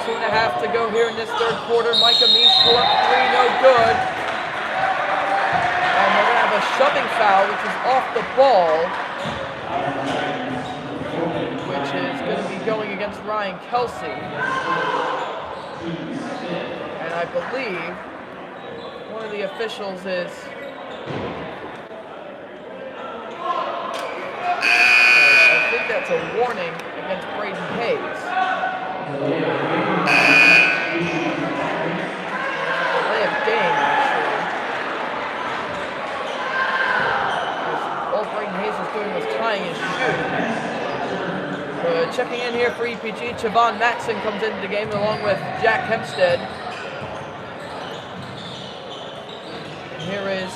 [SPEAKER 1] 2.5 to go here in this third quarter. Micah Meese pull up 3, no good. And we're going to have a shoving foul, which is off the ball, which is going to be going against Ryan Kelsey. And I believe one of the officials is I think that's a warning against Braden Hayes. Delay of game, actually. All Braden Hayes was doing was tying his shoe. Checking in here for EPG, Chavon Matson comes into the game along with Jack Hempstead. Here is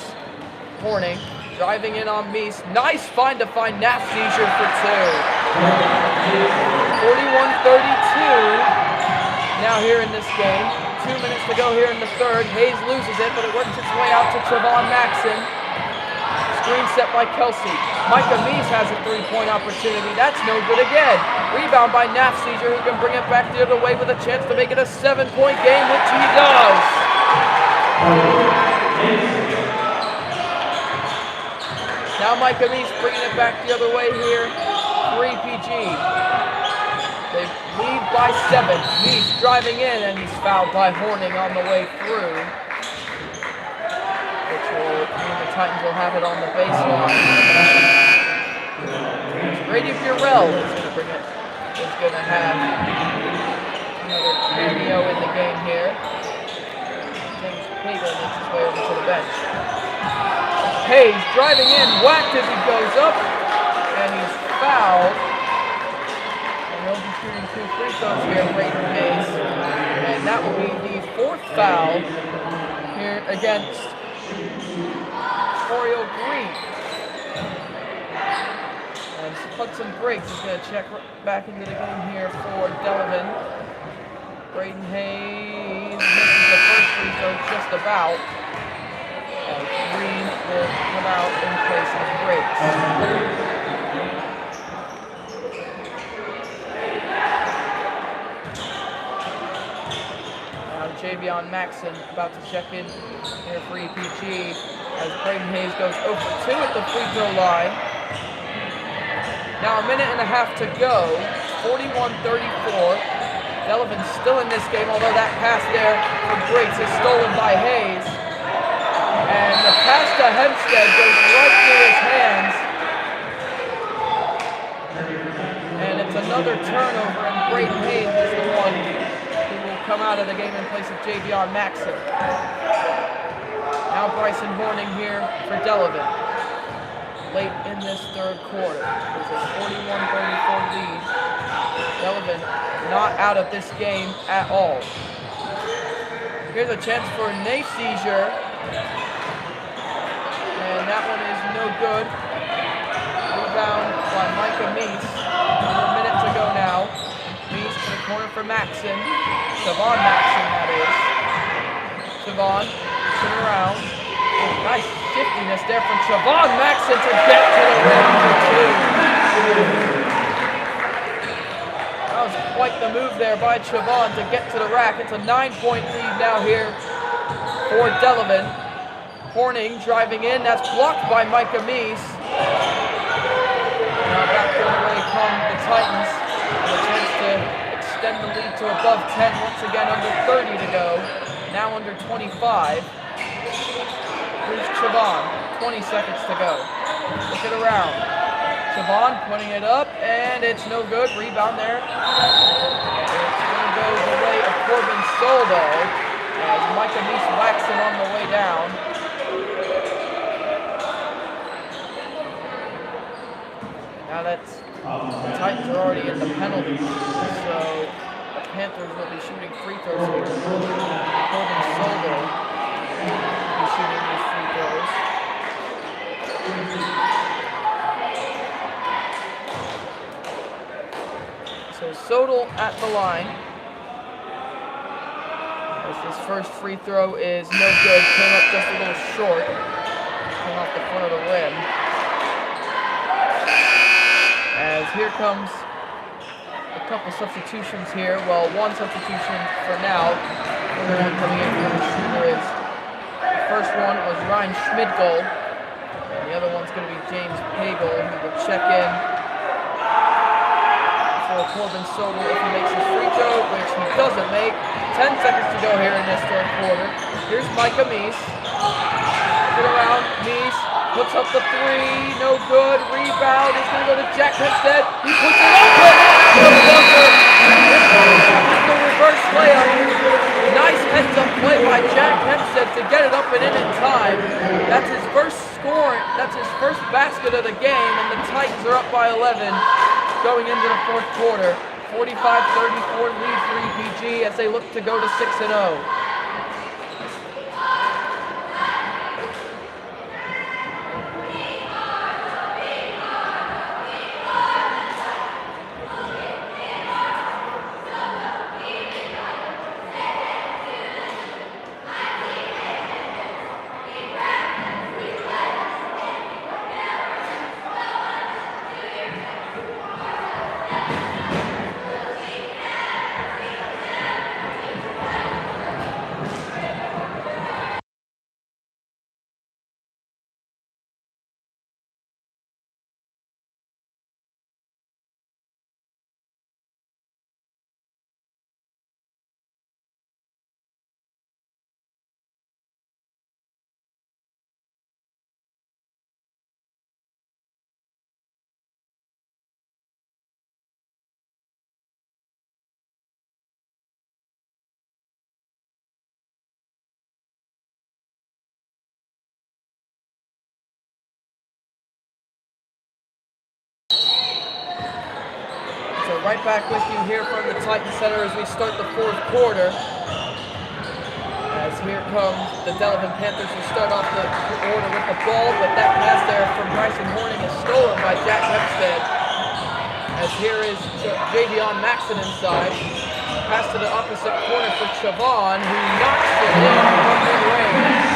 [SPEAKER 1] Horning driving in on Meese. Nice find to find Nafziger for 2. 41-32 now here in this game. 2 minutes to go here in the third. Hayes loses it, but it works its way out to Chavon Maxon. Screen set by Kelsey. Micah Meese has a 3-point opportunity. That's no good again. Rebound by Nafziger, who can bring it back the other way with a chance to make it a 7-point game, which he does. Now Micah Meese bringing it back the other way here for EPG. They lead by 7. Meese driving in, and he's fouled by Horning on the way through, which will mean the Titans will have it on the baseline. Grady Burrell is going to bring it. Is going to have another cameo in the game here. James Hagel makes his way over to the bench. Hayes driving in, whacked as he goes up, and he's fouled. And he'll be shooting 2 free throws here, Braden Hayes. And that will be the 4th foul here against Coriel Green. And Hudson Briggs is going to check back into the game here for Delavan. Braden Hayes misses the first free throw just about. And Green will come out in place of Briggs. Now Javion Maxon about to check in here for EPG as Braden Hayes goes 0 for 2 at the free throw line. Now a minute and a half to go, 41-34. Delavan still in this game, although that pass there for Briggs is stolen by Hayes. And the pass to Hempstead goes right through his hands. And it's another turnover, and Braden Hayes is the one who will come out of the game in place of Javion Maxon. Now Bryson Horning here for Delavan. Late in this third quarter. There's a 41-34 lead. Delavan not out of this game at all. Here's a chance for Nafziger. And that one is no good. Rebound by Micah Meese. 1 minute to go now. Meese to the corner for Maxon. Chavon Maxon, that is. Chavon, turn around. Oh, nice shiftiness there from Chavon Maxon to get to the rim for 2. was quite the move there by Chavon to get to the rack. It's a 9-point lead now here for Delavan. Horning driving in. That's blocked by Micah Meese. Now back the other way come the Titans. With a chance to extend the lead to above 10. Once again, under 30 to go. Now under 25. Here's Chavon. 20 seconds to go. Look it around. Chavon putting it up, and it's no good. Rebound there. It's going to go the way of Corbin Soldo. As Micah Meese whacks it on the way down. Now that's, the Titans are already in the penalties, so the Panthers will be shooting free throws here. Corbin Soldo will be shooting these free throws. So Sodal at the line. As his first free throw is no good, came up just a little short. Came off the front of the rim. As here comes a couple substitutions here. Well, one substitution for now. The one coming in from the shooter is, the first one was Ryan Schmidgold. And the other one's going to be James Pagel, who will check in for Corbin Sobel if he makes his free throw, which he doesn't make. 10 seconds to go here in this third quarter. Here's Micah Meese. Get around, Meese. Puts up the three, no good. Rebound is going to go to Jack Hempstead. He puts it up with the buzzer. The reverse layup. Nice heads-up play by Jack Hempstead to get it up and in time. That's his first score. That's his first basket of the game, and the Titans are up by 11 going into the fourth quarter. 45-34 lead for EPG as they look to go to 6-0. Right back with you here from the Titan Center as we start the fourth quarter. As here comes the Delavan Panthers who start off the order with the ball, but that pass there from Bryson Horning is stolen by Jack Hempstead. As here is Javion Maxon inside. Pass to the opposite corner for Chavon, who knocks it in from mid-range.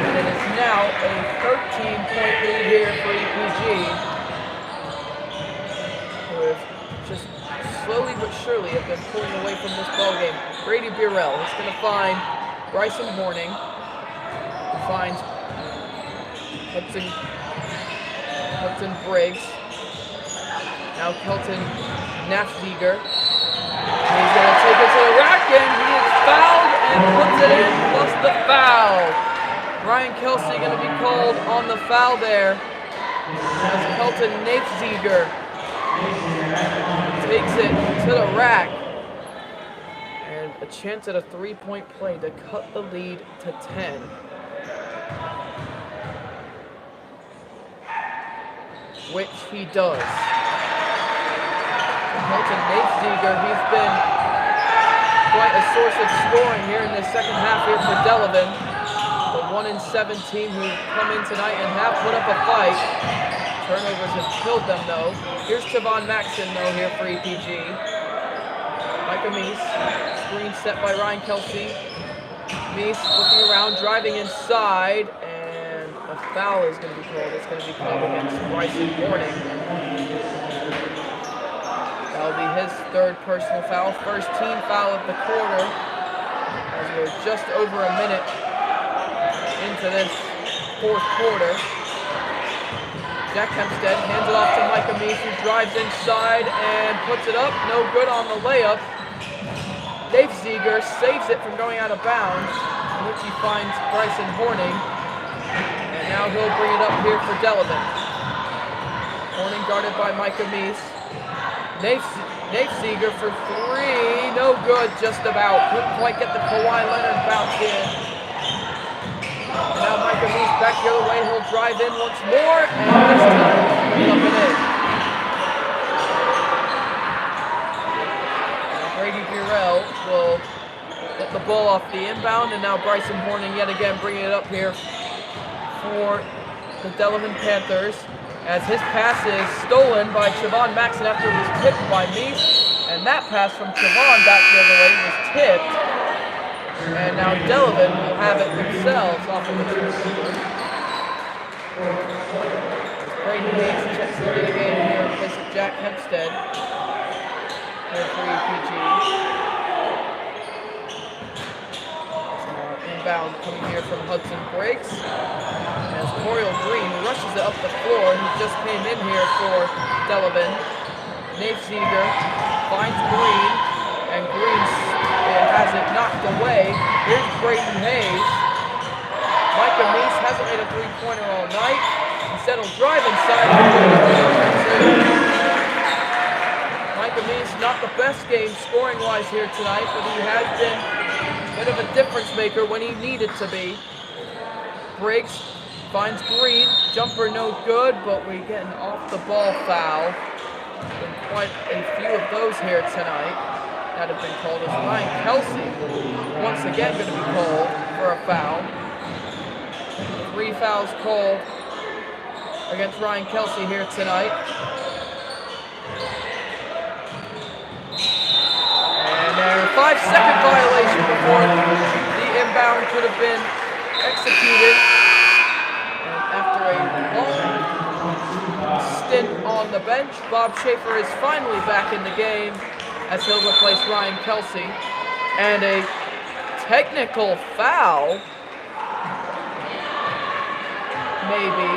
[SPEAKER 1] And it is now a 13-point lead here for EPG. With just slowly but surely have been pulling away from this ballgame. Brady Burrell is going to find Bryson Horning. He finds Hudson Briggs. Now Kelton Nafziger. He's going to take it to the rack, and he is fouled and puts it in, plus the foul. Ryan Kelsey going to be called on the foul there. As Kelton Nafziger takes it to the rack, and a chance at a three-point play to cut the lead to 10. Which he does. Kelton Nafziger, he's been quite a source of scoring here in the second half here for Delavan. The 1-7 team who come in tonight and have put up a fight. Turnovers have killed them, though. Here's Chavon Maxon, though, here for EPG. Micah Meese. Screen set by Ryan Kelsey. Meese looking around, driving inside, and a foul is going to be called. It's going to be called against Bryson Horning. That'll be his his third personal foul. First team foul of the quarter, as we're just over a minute into this fourth quarter. Jack Hempstead hands it off to Micah Meese, who drives inside and puts it up. No good on the layup. Dave Ziegler saves it from going out of bounds, in which he finds Bryson Horning. And now he'll bring it up here for Delavan. Horning guarded by Micah Meese. Nate Ziegler for three. No good, just about. Couldn't quite get the Kawhi Leonard bounce in. And now Micah Meese back the other way. He'll drive in once more, and this time he'll put it in. And Brady Burrell will get the ball off the inbound, and now Bryson Horning yet again bringing it up here for the Delavan Panthers, as his pass is stolen by Chavon Maxson after it was tipped by Meese, and that pass from Chavon back the other way was tipped. And now Delavan will have it themselves off of the receiver. Brayden Hayes checks into the game here in place of Jack Hempstead here for EPG. Inbound coming here from Hudson Briggs. As Coriel Green rushes it up the floor, he just came in here for Delavan. Nate Ziegler finds Green, and Green has it knocked away. Here's Brayden Hayes. Micah Meese hasn't made a three-pointer all night. Instead, he'll drive inside. Micah Meese not the best game scoring-wise here tonight, but he has been a bit of a difference maker when he needed to be. Briggs finds Green. Jumper no good, but we get an off-the-ball foul. Been quite a few of those here tonight that have been called, as Ryan Kelsey once again going to be called for a foul. 3 fouls called against Ryan Kelsey here tonight. And there, 5-second violation before the inbound could have been executed. And after a long stint on the bench, Bob Schaefer is finally back in the game, as he'll replace Ryan Kelsey. And a technical foul, maybe.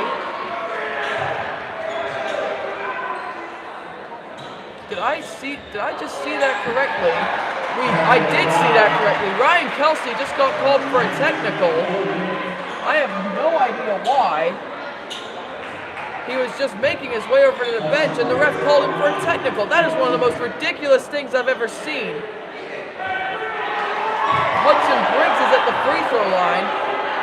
[SPEAKER 1] Did I just see that correctly? I did see that correctly. Ryan Kelsey just got called for a technical. I have no idea why. He was just making his way over to the bench, and the ref called him for a technical. That is one of the most ridiculous things I've ever seen. Hudson Briggs is at the free throw line,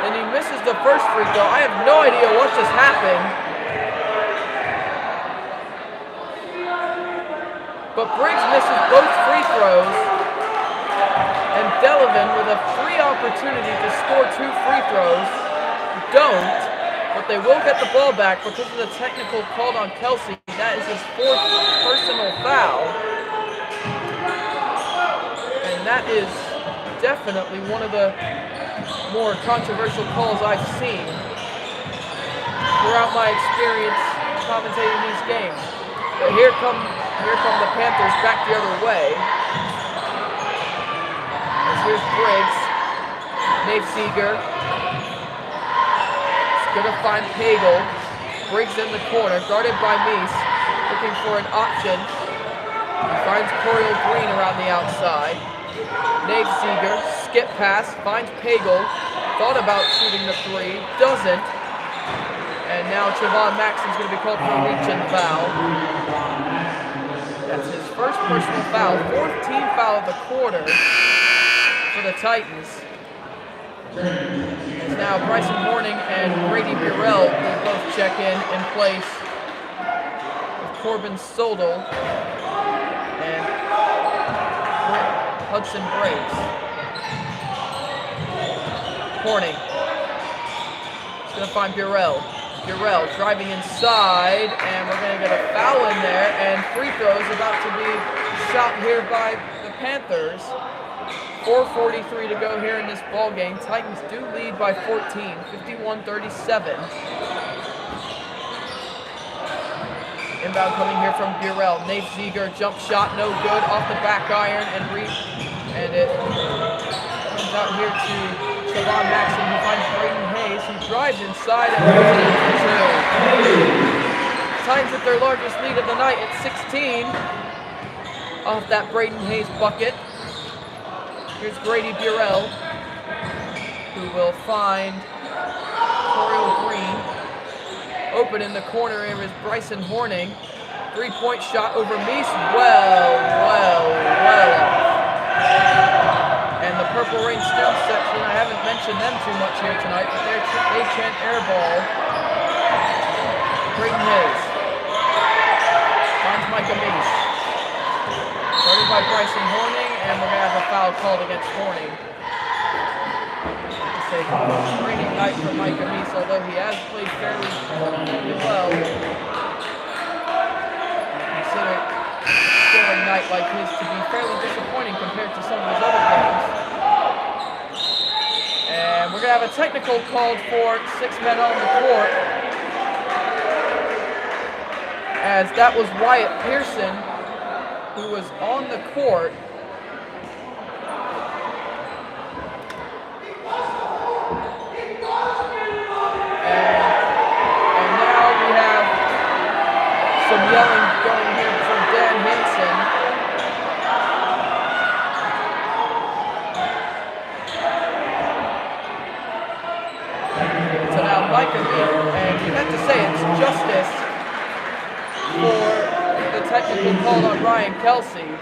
[SPEAKER 1] and he misses the first free throw. I have no idea what just happened. But Briggs misses both free throws, and Delavan, with a free opportunity to score 2 free throws, don't. But they will get the ball back because of the technical called on Kelsey. That is his 4th personal foul. And that is definitely one of the more controversial calls I've seen throughout my experience commentating these games. But here come the Panthers back the other way. As here's Briggs. Nate Ziegler. Gonna find Pagel. Briggs in the corner, guarded by Meese, looking for an option. He finds Coriel Green around the outside. Nate Ziegler, skip pass, finds Pagel. Thought about shooting the 3, doesn't. And now Chavon Maxson's gonna be called for a reach and foul. That's his first personal foul, 4th team foul of the quarter for the Titans. It's now Bryson Horning and Brady Burrell will both check in place of Corbin Soldel and Hudson Briggs. Horning. He's going to find Burrell. Burrell driving inside, and we're going to get a foul in there, and free throws about to be shot here by the Panthers. 4:43 to go here in this ball game. Titans do lead by 14, 51-37. Inbound coming here from Burrell. Nate Ziegler, jump shot, no good, off the back iron, and it comes out here to Delavan Maxson, who finds Braden Hayes, who drives inside and puts it in for two. Titans with their largest lead of the night at 16 off that Braden Hayes bucket. Here's Grady Burrell, who will find Coriel Green. Open in the corner here is Bryson Horning. 3-point shot over Meese. Well. And the Purple Rain student section, I haven't mentioned them too much here tonight, but they chant air ball. Braden Hayes. Finds Micah Meese. Started by Bryson Horning, and we're going to have a foul called against Horning. A frustrating night for Micah Meese, although he has played fairly well. Consider a scoring night like his to be fairly disappointing compared to some of his other games. And we're going to have a technical called for 6 men on the court, as that was Wyatt Pearson, who was on the court. Some yelling going here from Dan Henson. So now Micah Meese, and you have to say it's justice for the technical call on Ryan Kelsey,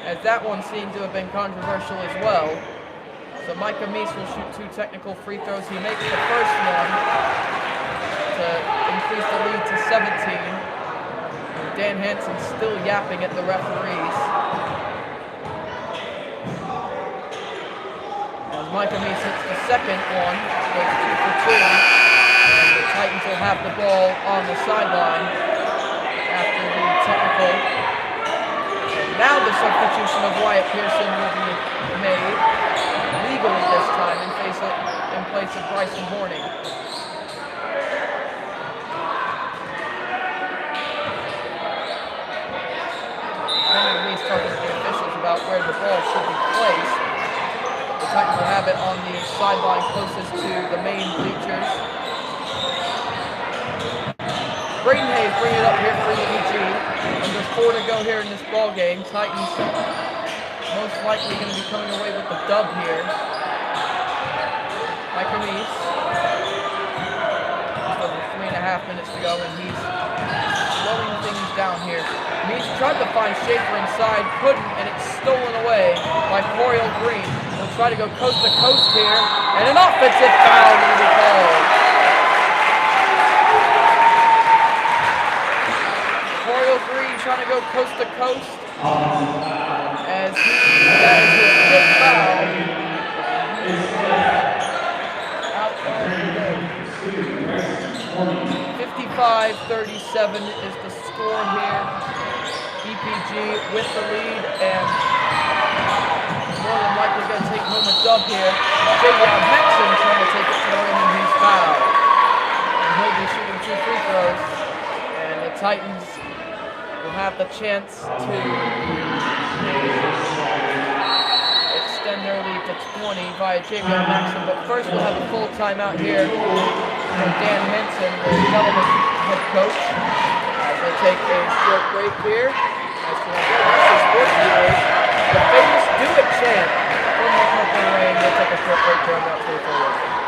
[SPEAKER 1] as that one seemed to have been controversial as well. So Micah Meese will shoot 2 technical free throws. He makes the first one to increase the lead to 17. Dan Hansen still yapping at the referees. As Micah Meese hits the second one, goes 2 for 2, and the Titans will have the ball on the sideline after the technical. And now the substitution of Wyatt Pearson will be made legally this time in place of Bryson Horning. Talking to the officials about where the ball should be placed. The Titans will have it on the sideline closest to the main bleachers. Braden Hayes bring it up here for EPG. Under 4 to go here in this ball game. Titans most likely going to be coming away with the dub here. Micah Meese. Just over 3.5 minutes to go, and he's slowing things down here. Meese tried to find Schaefer inside, couldn't, and it's stolen away by Coriel Green. He'll try to go coast to coast here, and an offensive foul will be called. Coriel Green trying to go coast to coast, as that is his 5th foul. Out on 55-37 is the score here. EPG with the lead, and more than likely going to take home a dub here. Delavan Maxson trying to take it for him, and he's fouled. And he'll be shooting 2 free throws, and the Titans will have the chance to extend their lead to 20 via Delavan Maxson. But first we'll have a full timeout here from Dan Henson, the Delavan head coach. We'll take a short break here. The famous "Do It" chant from the Purple Rain. We'll take a short break here on that 3-4.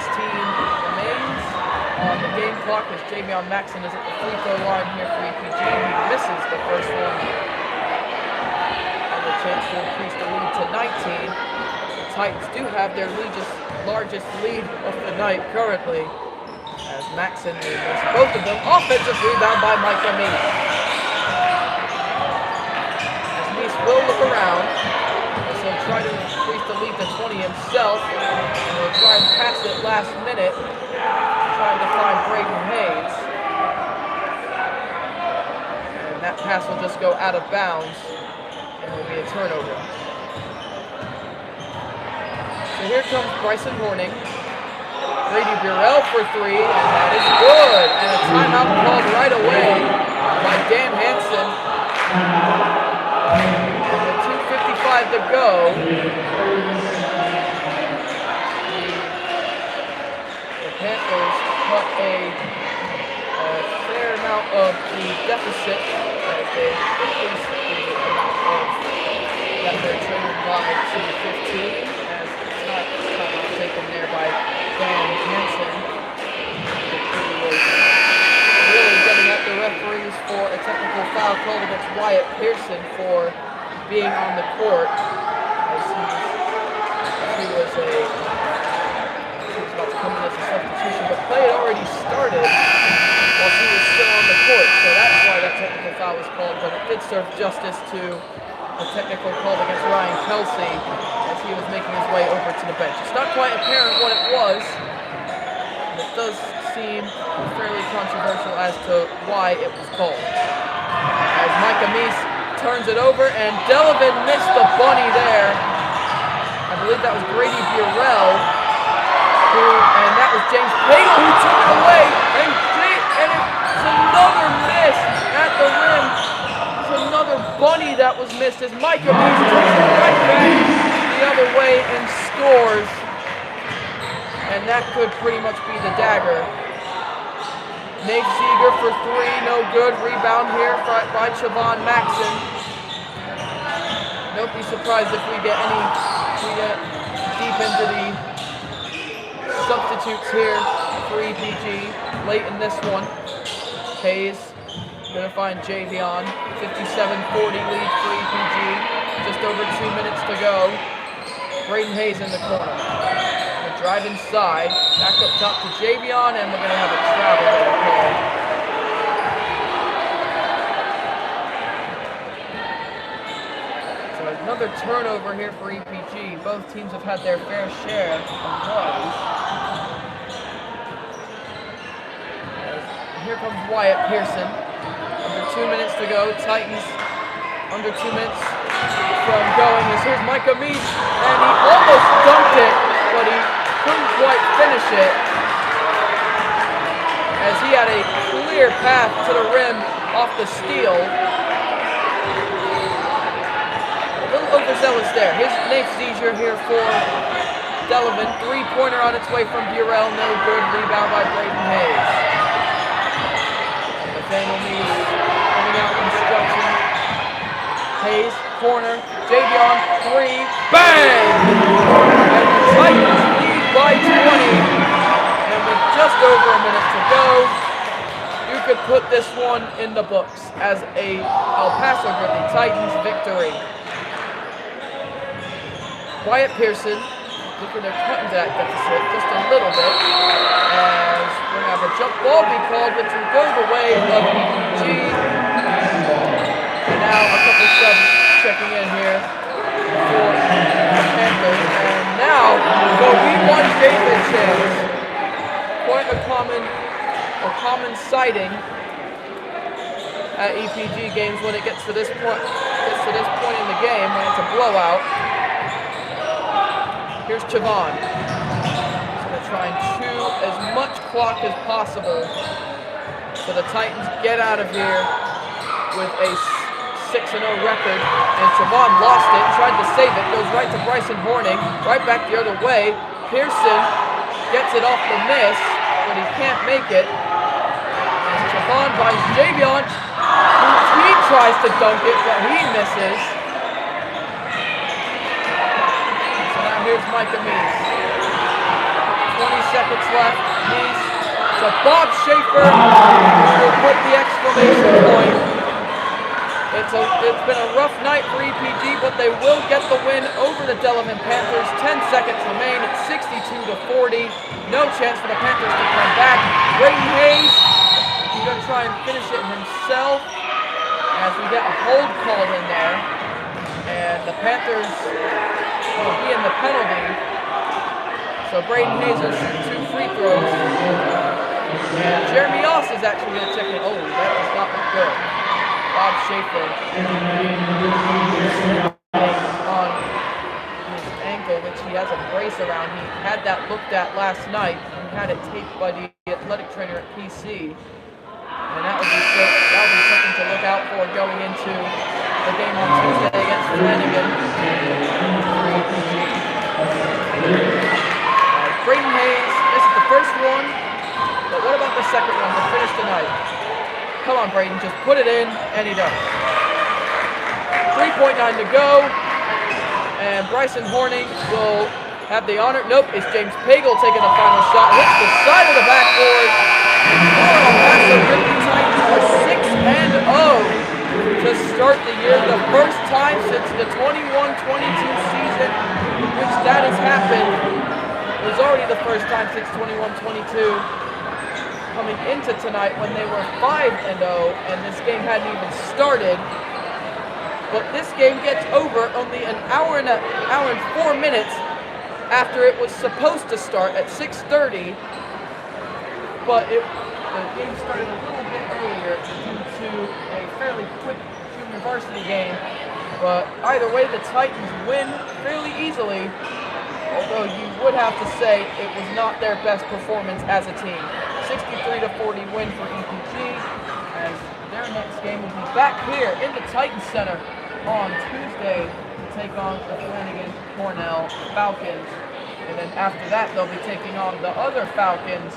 [SPEAKER 1] remains on the game clock as Javion Maxson is at the free throw line here for EPG. He misses the first one. And a chance to increase the lead to 19. The Titans do have their largest lead of the night currently, as Maxson will miss both of them. Offensive rebound by Micah Meese. As Meese will look around, as he'll try to increase the lead to 20 himself, and he'll try and pass it last minute, trying to find Braden Hayes. And that pass will just go out of bounds, and it will be a turnover. So here comes Bryson Horning. Brady Burrell for three, and that is good. And a timeout called right away by Dan Hansen. And with 2:55 to go, the Panthers cut a fair amount of the deficit as they increased the amount of that they're trailing by to 15. As the timeout taken there by Dan Hansen, who was really getting at the referees for a technical foul called against Wyatt Pearson for being on the court, as he was about to come in as a substitution, but play had already started while he was still on the court, so that's why that technical foul was called, but it did serve justice to the technical called against Ryan Kelsey as he was making his way over to the bench. It's not quite apparent what it was, but it does seem fairly controversial as to why it was called. As Micah Meese turns it over, and Delavan missed the bunny there. I believe that was Brady Burrell, and that was James Payton who took it away, and it's another miss at the rim. Another bunny that was missed as Micah Meese takes it right back the other way and scores. And that could pretty much be the dagger. Nate Seeger for three, no good. Rebound here by Chavon Maxson. Don't be surprised if we get deep into the substitutes here for EPG late in this one. Hayes gonna find Javion. 57-40 lead for EPG. Just over 2 minutes to go. Braden Hayes in the corner. We'll drive inside. Back up top to Javion, and we're gonna have a travel call. So another turnover here for EPG. Both teams have had their fair share of those. Here comes Wyatt Pearson. Under 2 minutes to go. Titans under 2 minutes from going. Here's Micah Meese, and he almost dunked it, but he couldn't quite finish it, as he had a clear path to the rim off the steal. A little overzealous there. Here's Nate Seeger here for Delavan. Three-pointer on its way from Burrell. No good. Rebound by Braden Hayes. Nathaniel Meese coming out instruction. Hayes, corner, Javion, three, bang! And the Titans lead by 20. And with just over a minute to go, you could put this one in the books as a El Paso Grizzly Titans victory. Wyatt Pearson, looking to cut into that deficit just a little bit, as we're going to have a jump ball be called, which will go the way of EPG. And now a couple subs checking in here for the Panthers. And now the V1 David chance. Quite a common sighting at EPG games when it gets to this point in the game, when it's a blowout. Here's Chavon. He's going to try and chew as much clock as possible so the Titans get out of here with a 6-0 record. And Chavon lost it, tried to save it, goes right to Bryson Horning, right back the other way. Pearson gets it off the miss, but he can't make it. And Chavon finds Javion, who he tries to dunk it, but he misses. Here's Micah Meese. 20 3 seconds left. So Bob Schaefer will put the exclamation point. It's been a rough night for EPG, but they will get the win over the Delavan Panthers. 10 seconds remain. It's 62-40. No chance for the Panthers to come back. Brayden Hayes, he's going to try and finish it himself as we get a hold called in there. And the Panthers will be in the penalty. So Brayden Hayes will shoot 2 free throws. And Jeremy Oss is actually going to check it. Oh, that does not look good. Bob Schaefer on his ankle, which he has a brace around. He had that looked at last night. He had it taped by the athletic trainer at PC. And that would be something to look out for going into the game on Tuesday against Flanagan. Brayden Hayes, this is the first one, but what about the second one to finish tonight? Come on, Brayden, just put it in, and he does. 3.9 to go, and Bryson Horning will have the honor. Nope, it's James Pagel taking the final shot. Hits the side of the backboard. Titans are 6-0 to start the year. The first time since the 21-22 season in which that has happened. It was already the first time since 21-22. Coming into tonight when they were 5-0 and this game hadn't even started. But this game gets over only an hour and 4 minutes after it was supposed to start at 6:30. But the game started a little bit earlier due to a fairly quick junior varsity game. But either way, the Titans win fairly easily. Although you would have to say it was not their best performance as a team. 63-40 win for EPG, as their next game will be back here in the Titans Center on Tuesday to take on the Flanagan Cornell Falcons. And then after that, they'll be taking on the other Falcons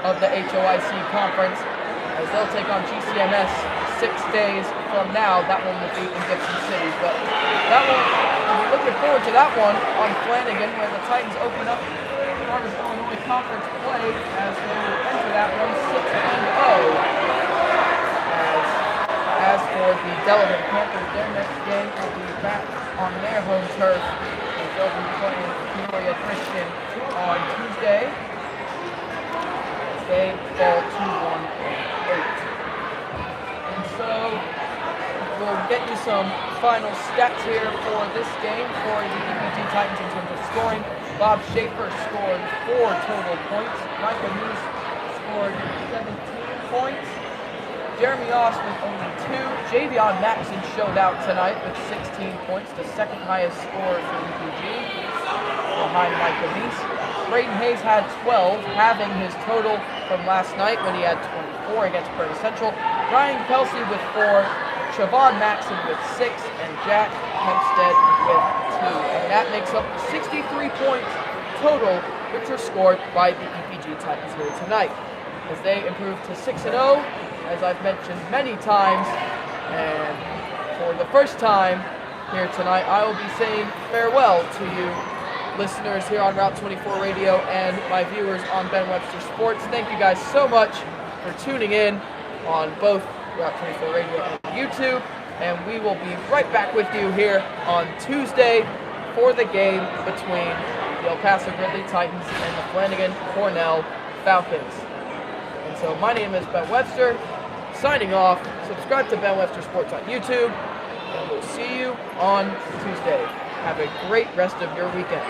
[SPEAKER 1] of the HOIC conference, as they'll take on GCMS 6 days from now. That one will be in Gibson City. But that one, we'll be looking forward to that one on Flanagan, where the Titans open up Northern Illinois Conference play as they will enter that one 6-0. As for the Delavan Panthers, their next game will be back on their home turf, as they'll be playing Peoria Christian on Tuesday. They fall 2-1-8. And so we'll get you some final stats here for this game for the EPG Titans in terms of scoring. Bob Schaefer scored 4 total points. Michael Moose scored 17 points. Jeremy Oss with only 2. Javion Maxson showed out tonight with 16 points, the second highest scorer for EPG, behind Michael Moose. Brayden Hayes had 12, having his total from last night when he had 24 against Prairie Central. Ryan Kelsey with 4, Siobhan Maxson with 6, and Jack Hempstead with 2. And that makes up 63 points total, which were scored by the EPG Titans here tonight, as they improved to 6-0, as I've mentioned many times. And for the first time here tonight, I will be saying farewell to you listeners here on Route 24 Radio and my viewers on Ben Webster Sports. Thank you guys so much for tuning in on both Route 24 Radio and YouTube, and we will be right back with you here on Tuesday for the game between the El Paso Gridley Titans and the Flanagan Cornell Falcons. And so my name is Ben Webster, signing off. Subscribe to Ben Webster Sports on YouTube, and we'll see you on Tuesday. Have a great rest of your weekend.